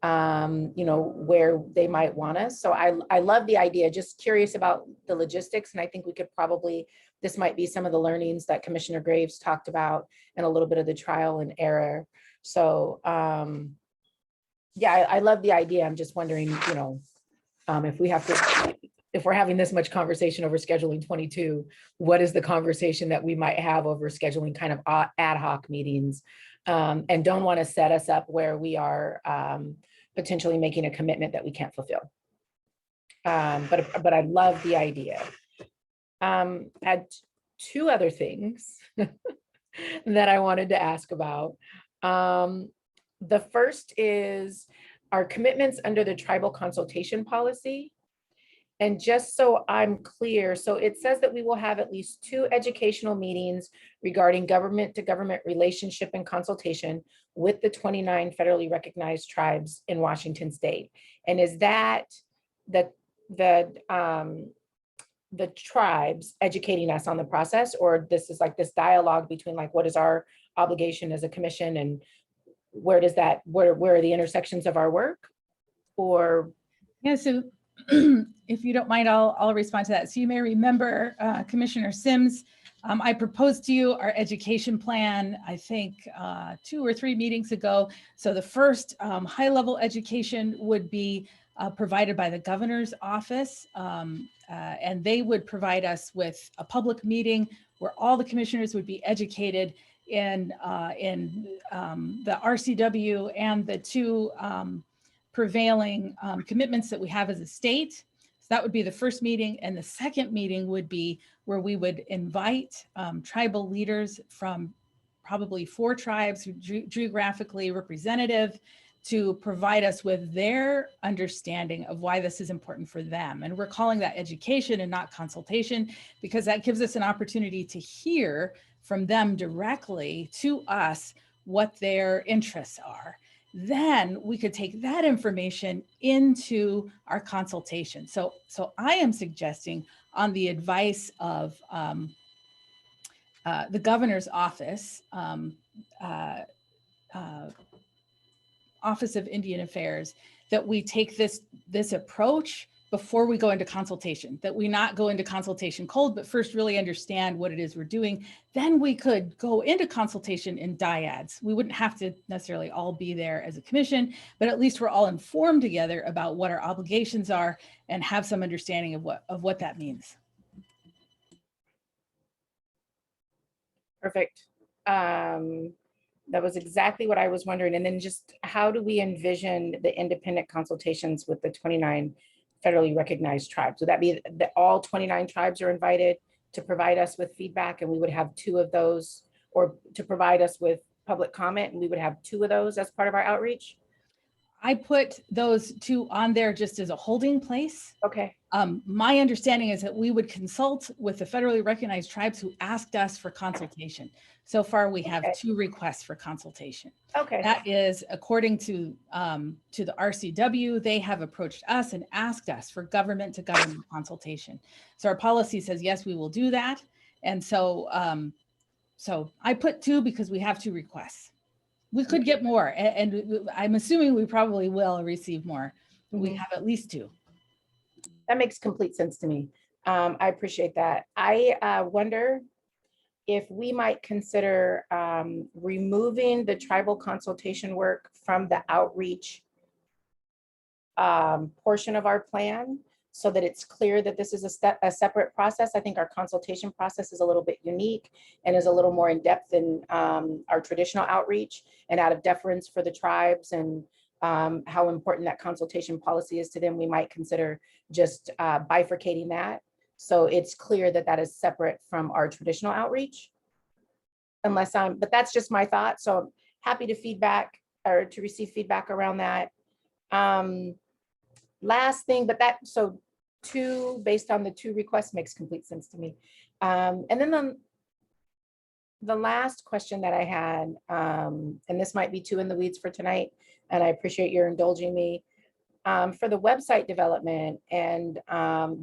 [SPEAKER 2] where they might want us. So I love the idea, just curious about the logistics. And I think we could probably, this might be some of the learnings that Commissioner Graves talked about and a little bit of the trial and error. So yeah, I love the idea. I'm just wondering, if we're having this much conversation over scheduling 22, what is the conversation that we might have over scheduling kind of ad hoc meetings, and don't want to set us up where we are potentially making a commitment that we can't fulfill. But I love the idea. Had two other things that I wanted to ask about. The first is our commitments under the tribal consultation policy. And just so I'm clear, so it says that we will have at least 2 educational meetings regarding government to government relationship and consultation with the 29 federally recognized tribes in Washington state. And is that the tribes educating us on the process, or this is like this dialogue between like, what is our obligation as a commission and where are the intersections of our work? Or
[SPEAKER 1] yeah, so if you don't mind, I'll respond to that. So you may remember, Commissioner Sims, I proposed to you our education plan, I think 2 or 3 meetings ago. So the first high-level education would be provided by the governor's office, and they would provide us with a public meeting where all the commissioners would be educated in the RCW and the 2 prevailing commitments that we have as a state. So that would be the first meeting. And the second meeting would be where we would invite tribal leaders from probably 4 tribes, geographically representative, to provide us with their understanding of why this is important for them. And we're calling that education and not consultation, because that gives us an opportunity to hear from them directly to us what their interests are. Then we could take that information into our consultation. So I am suggesting, on the advice of the governor's office, Office of Indian Affairs, that we take this approach before we go into consultation, that we not go into consultation cold, but first really understand what it is we're doing. Then we could go into consultation in dyads. We wouldn't have to necessarily all be there as a commission, but at least we're all informed together about what our obligations are and have some understanding of what that means.
[SPEAKER 2] perfect. That was exactly what I was wondering. And then just how do we envision the independent consultations with the 29 federally recognized tribes? Would that be that all 29 tribes are invited to provide us with feedback, and we would have 2 of those, or to provide us with public comment, and we would have 2 of those as part of our outreach?
[SPEAKER 1] I put those 2 on there just as a holding place.
[SPEAKER 2] Okay.
[SPEAKER 1] My understanding is that we would consult with the federally recognized tribes who asked us for consultation. So far, we have 2 requests for consultation.
[SPEAKER 2] Okay.
[SPEAKER 1] That is according to the RCW. They have approached us and asked us for government to government consultation. So our policy says, yes, we will do that. And so, so I put 2 because we have 2 requests. We could get more, and I'm assuming we probably will receive more. We have at least 2.
[SPEAKER 2] That makes complete sense to me. I appreciate that. I wonder if we might consider removing the tribal consultation work from the outreach portion of our plan, so that it's clear that this is a separate process. I think our consultation process is a little bit unique and is a little more in depth than our traditional outreach, and out of deference for the tribes and how important that consultation policy is to them, we might consider just bifurcating that, So it's clear that that is separate from our traditional outreach. But that's just my thought. So I'm happy to feedback or to receive feedback around that. Last thing, so 2 based on the 2 requests makes complete sense to me. And then the last question that I had, and this might be too in the weeds for tonight, and I appreciate your indulging me. For the website development and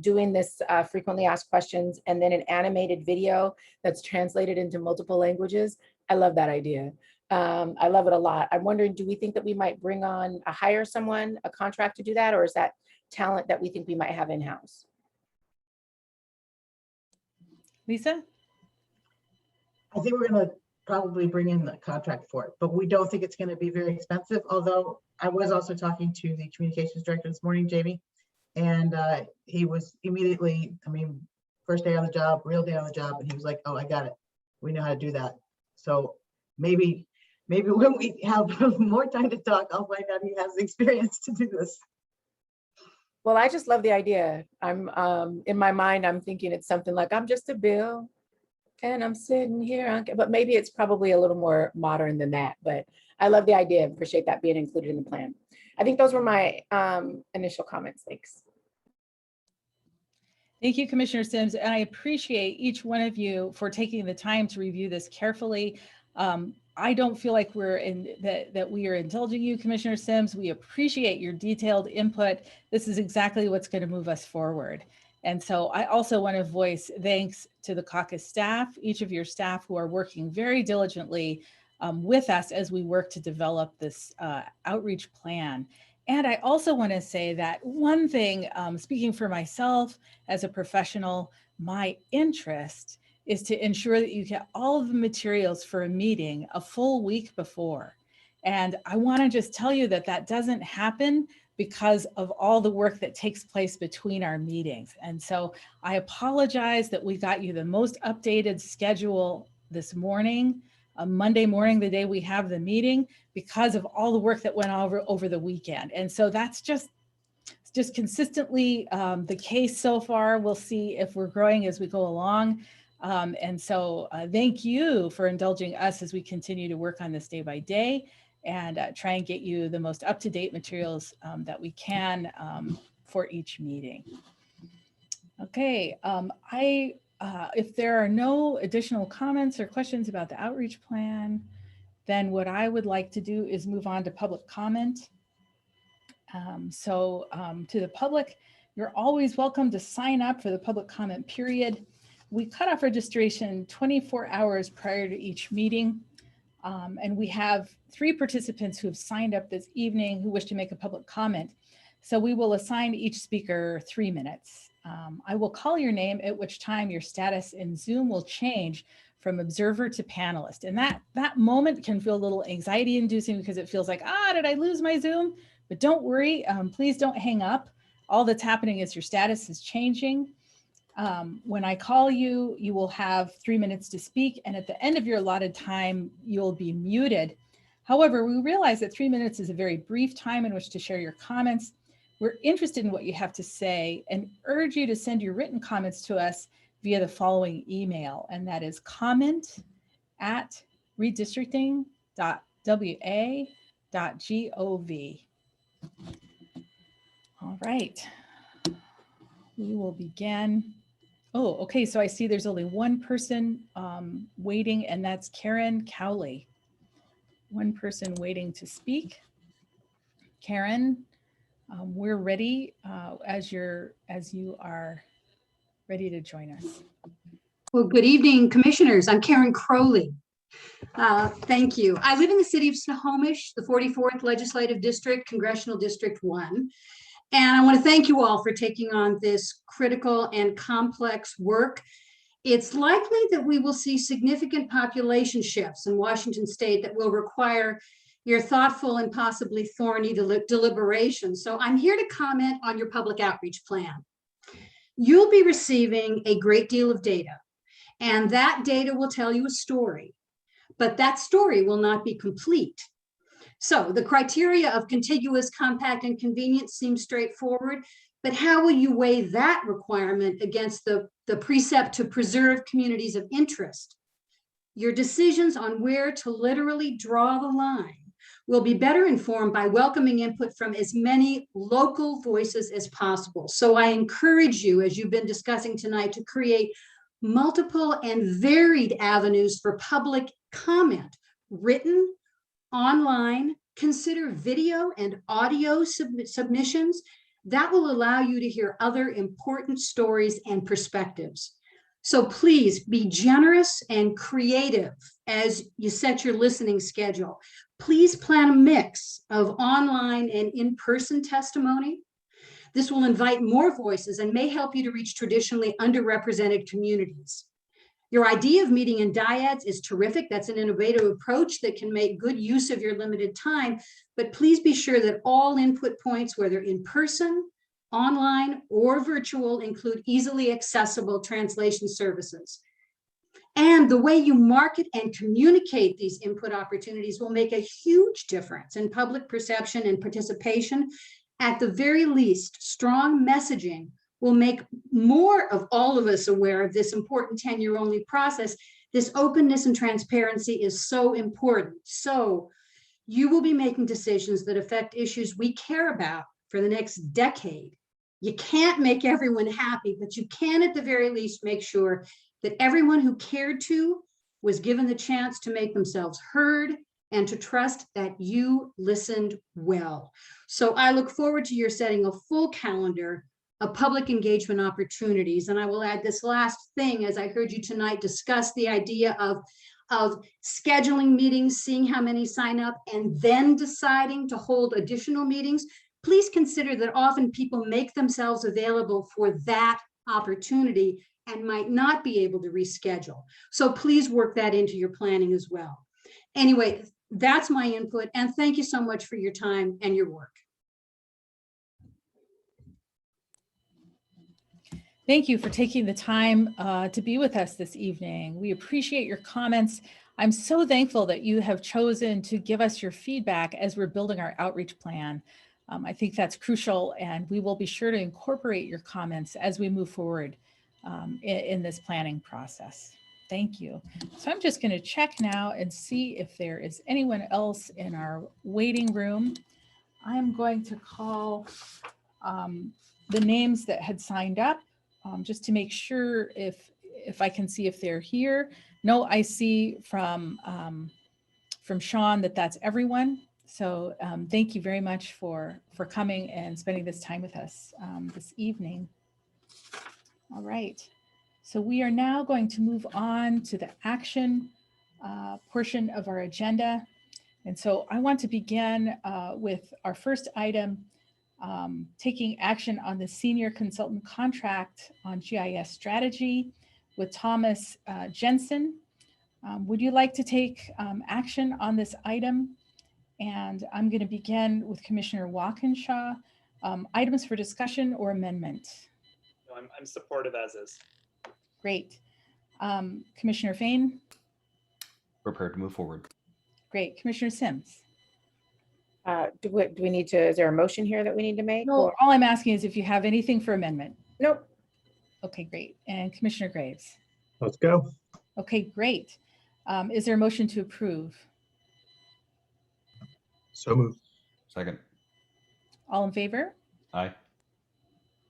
[SPEAKER 2] doing this frequently asked questions and then an animated video that's translated into multiple languages, I love that idea. I love it a lot. I'm wondering, do we think that we might hire someone, a contract to do that, or is that talent that we think we might have in-house?
[SPEAKER 1] Lisa?
[SPEAKER 5] I think we're going to probably bring in the contract for it, but we don't think it's going to be very expensive. Although I was also talking to the communications director this morning, Jamie, and he was immediately, first day on the job, real day on the job, and he was like, "Oh, I got it. We know how to do that." So maybe when we have more time to talk, I'll find out he has the experience to do this.
[SPEAKER 2] Well, I just love the idea. I'm in my mind, I'm thinking it's something like, I'm just a bill and I'm sitting here, but maybe it's probably a little more modern than that. But I love the idea and appreciate that being included in the plan. I think those were my initial comments. Thanks.
[SPEAKER 1] Thank you, Commissioner Sims. And I appreciate each one of you for taking the time to review this carefully. I don't feel like we are indulging you, Commissioner Sims. We appreciate your detailed input. This is exactly what's going to move us forward. And so I also want to voice thanks to the caucus staff, each of your staff who are working very diligently with us as we work to develop this outreach plan. And I also want to say that one thing, speaking for myself as a professional, my interest is to ensure that you get all of the materials for a meeting a full week before. And I want to just tell you that that doesn't happen because of all the work that takes place between our meetings. And so I apologize that we got you the most updated schedule this morning, Monday morning, the day we have the meeting, because of all the work that went over the weekend. And so that's just consistently the case so far. We'll see if we're growing as we go along. And so thank you for indulging us as we continue to work on this day by day and try and get you the most up-to-date materials that we can for each meeting. Okay, if there are no additional comments or questions about the outreach plan, then what I would like to do is move on to public comment. To the public, you're always welcome to sign up for the public comment period. We cut off registration 24 hours prior to each meeting. And we have 3 participants who have signed up this evening who wish to make a public comment. So we will assign each speaker 3 minutes. I will call your name, at which time your status in Zoom will change from observer to panelist. And that moment can feel a little anxiety inducing because it feels like, did I lose my Zoom? But don't worry, please don't hang up. All that's happening is your status is changing. When I call you, you will have 3 minutes to speak, and at the end of your allotted time, you'll be muted. However, we realize that 3 minutes is a very brief time in which to share your comments. We're interested in what you have to say and urge you to send your written comments to us via the following email, and that is comment@redistricting.wa.gov. All right, we will begin. Oh, okay, so I see there's only one person waiting, and that's Karen Cowley. One person waiting to speak. Karen, we're ready as you are ready to join us.
[SPEAKER 7] Well, good evening, commissioners. I'm Karen Crowley. Thank you. I live in the city of Snohomish, the 44th Legislative District, Congressional District 1. And I want to thank you all for taking on this critical and complex work. It's likely that we will see significant population shifts in Washington state that will require your thoughtful and possibly thorny deliberation. So I'm here to comment on your public outreach plan. You'll be receiving a great deal of data, and that data will tell you a story, but that story will not be complete. So the criteria of contiguous, compact, and convenient seems straightforward, But how will you weigh that requirement against the precept to preserve communities of interest? Your decisions on where to literally draw the line will be better informed by welcoming input from as many local voices as possible. So I encourage you, as you've been discussing tonight, to create multiple and varied avenues for public comment, written, online. Consider video and audio submissions. That will allow you to hear other important stories and perspectives. So please be generous and creative as you set your listening schedule. Please plan a mix of online and in-person testimony. This will invite more voices and may help you to reach traditionally underrepresented communities. Your idea of meeting in dyads is terrific. That's an innovative approach that can make good use of your limited time, but please be sure that all input points, whether in person, online, or virtual, include easily accessible translation services. And the way you market and communicate these input opportunities will make a huge difference in public perception and participation. At the very least, strong messaging will make more of all of us aware of this important tenure-only process. This openness and transparency is so important. So you will be making decisions that affect issues we care about for the next decade. You can't make everyone happy, but you can at the very least make sure that everyone who cared to was given the chance to make themselves heard and to trust that you listened well. So I look forward to your setting a full calendar of public engagement opportunities. And I will add this last thing, as I heard you tonight discuss the idea of scheduling meetings, seeing how many sign up, and then deciding to hold additional meetings. Please consider that often people make themselves available for that opportunity and might not be able to reschedule. So please work that into your planning as well. Anyway, that's my input, and thank you so much for your time and your work.
[SPEAKER 1] Thank you for taking the time to be with us this evening. We appreciate your comments. I'm so thankful that you have chosen to give us your feedback as we're building our outreach plan. I think that's crucial, and we will be sure to incorporate your comments as we move forward in this planning process. Thank you. So I'm just going to check now and see if there is anyone else in our waiting room. I'm going to call the names that had signed up just to make sure if I can see if they're here. No, I see from Sean that that's everyone. So thank you very much for coming and spending this time with us this evening. All right. So we are now going to move on to the action portion of our agenda. And so I want to begin with our first item, taking action on the senior consultant contract on GIS strategy with Thomas Jensen. Would you like to take action on this item? And I'm going to begin with Commissioner Walkinshaw. Items for discussion or amendment?
[SPEAKER 6] No, I'm supportive as is.
[SPEAKER 1] Great. Commissioner Fain?
[SPEAKER 4] Prepared to move forward.
[SPEAKER 1] Great. Commissioner Sims?
[SPEAKER 2] Do we need to, is there a motion here that we need to make?
[SPEAKER 1] No,
[SPEAKER 2] or-
[SPEAKER 1] all I'm asking is if you have anything for amendment.
[SPEAKER 2] Nope.
[SPEAKER 1] Okay, great. And Commissioner Graves?
[SPEAKER 3] Let's go.
[SPEAKER 1] Okay, great. Is there a motion to approve?
[SPEAKER 3] So moved.
[SPEAKER 4] Second.
[SPEAKER 1] All in favor?
[SPEAKER 4] Aye.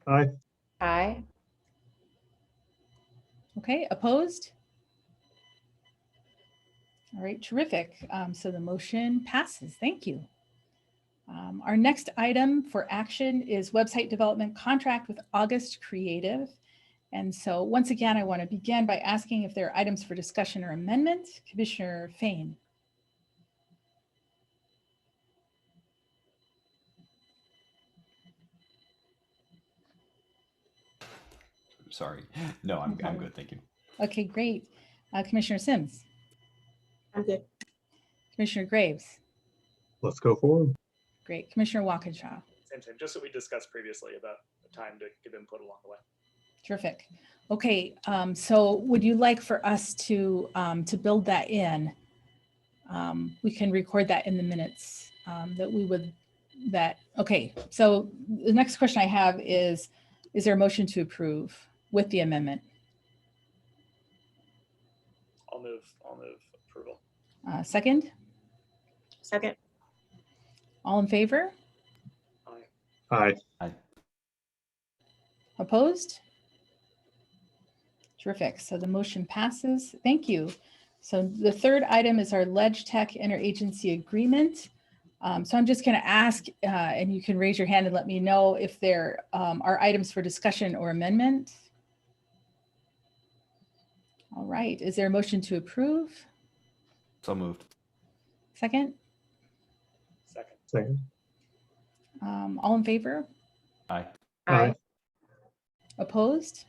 [SPEAKER 3] Aye.
[SPEAKER 2] Aye.
[SPEAKER 1] Okay, opposed? All right, terrific. So the motion passes. Thank you. Our next item for action is website development contract with August Creative. And so once again, I want to begin by asking if there are items for discussion or amendment. Commissioner Fain.
[SPEAKER 4] Sorry. No, I'm good. Thank you.
[SPEAKER 1] Okay, great. Commissioner Sims.
[SPEAKER 2] I'm good.
[SPEAKER 1] Commissioner Graves.
[SPEAKER 3] Let's go forward.
[SPEAKER 1] Great. Commissioner Walkinshaw.
[SPEAKER 6] Same thing, just what we discussed previously about the time to give input along the way.
[SPEAKER 1] Terrific. Okay, so would you like for us to build that in? We can record that in the minutes that we would that, okay, so the next question I have is there a motion to approve with the amendment?
[SPEAKER 6] I'll move approval.
[SPEAKER 1] Second,
[SPEAKER 2] Second.
[SPEAKER 1] all in favor?
[SPEAKER 6] Aye.
[SPEAKER 3] Aye.
[SPEAKER 1] Opposed? Terrific. So the motion passes. Thank you. So the third item is our Legitech interagency agreement. So I'm just going to ask, and you can raise your hand and let me know if there are items for discussion or amendment. All right. Is there a motion to approve?
[SPEAKER 4] So moved.
[SPEAKER 1] Second?
[SPEAKER 6] Second.
[SPEAKER 1] All in favor?
[SPEAKER 4] Aye.
[SPEAKER 2] Aye.
[SPEAKER 1] Opposed?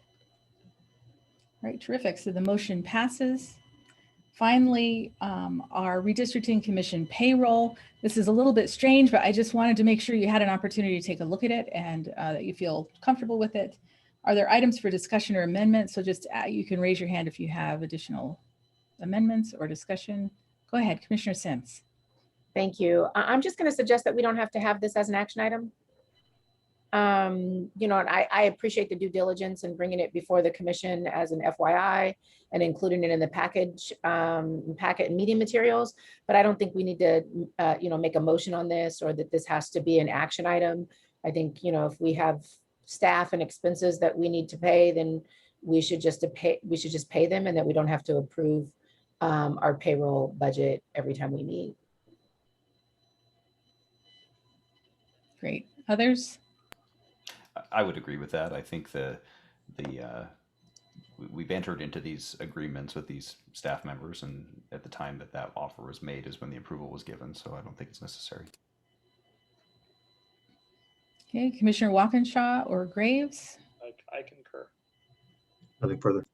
[SPEAKER 1] All right, terrific. So the motion passes. Finally, our Redistricting Commission payroll. This is a little bit strange, but I just wanted to make sure you had an opportunity to take a look at it and that you feel comfortable with it. Are there items for discussion or amendment? So just you can raise your hand if you have additional amendments or discussion. Go ahead, Commissioner Sims.
[SPEAKER 2] Thank you. I'm just going to suggest that we don't have to have this as an action item. You know, and I appreciate the due diligence and bringing it before the commission as an FYI and including it in the package, packet and meeting materials. But I don't think we need to, you know, make a motion on this or that this has to be an action item. I think, you know, if we have staff and expenses that we need to pay, then we should just pay them, and that we don't have to approve our payroll budget every time we meet.
[SPEAKER 1] Great. Others?
[SPEAKER 4] I would agree with that. I think we've entered into these agreements with these staff members, and at the time that offer was made is when the approval was given. So I don't think it's necessary.
[SPEAKER 1] Okay, Commissioner Walkinshaw or Graves?
[SPEAKER 6] I concur.
[SPEAKER 3] Nothing further.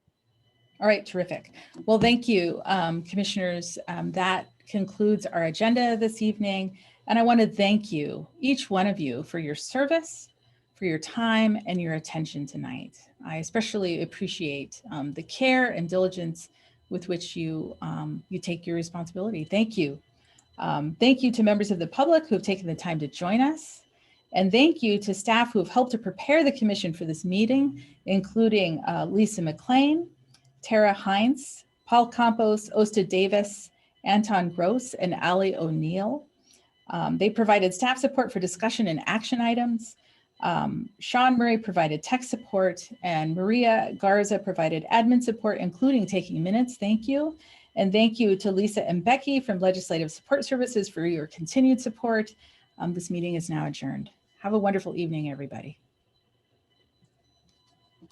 [SPEAKER 1] All right, terrific. Well, thank you, commissioners. That concludes our agenda this evening. And I want to thank you, each one of you, for your service, for your time and your attention tonight. I especially appreciate the care and diligence with which you take your responsibility. Thank you. Thank you to members of the public who have taken the time to join us. And thank you to staff who have helped to prepare the commission for this meeting, including Lisa McLean, Tara Heinz, Paul Campos, Osta Davis, Anton Gross, and Ali O'Neill. They provided staff support for discussion and action items. Sean Murray provided tech support, and Maria Garza provided admin support, including taking minutes. Thank you. And thank you to Lisa and Becky from Legislative Support Services for your continued support. This meeting is now adjourned. Have a wonderful evening, everybody.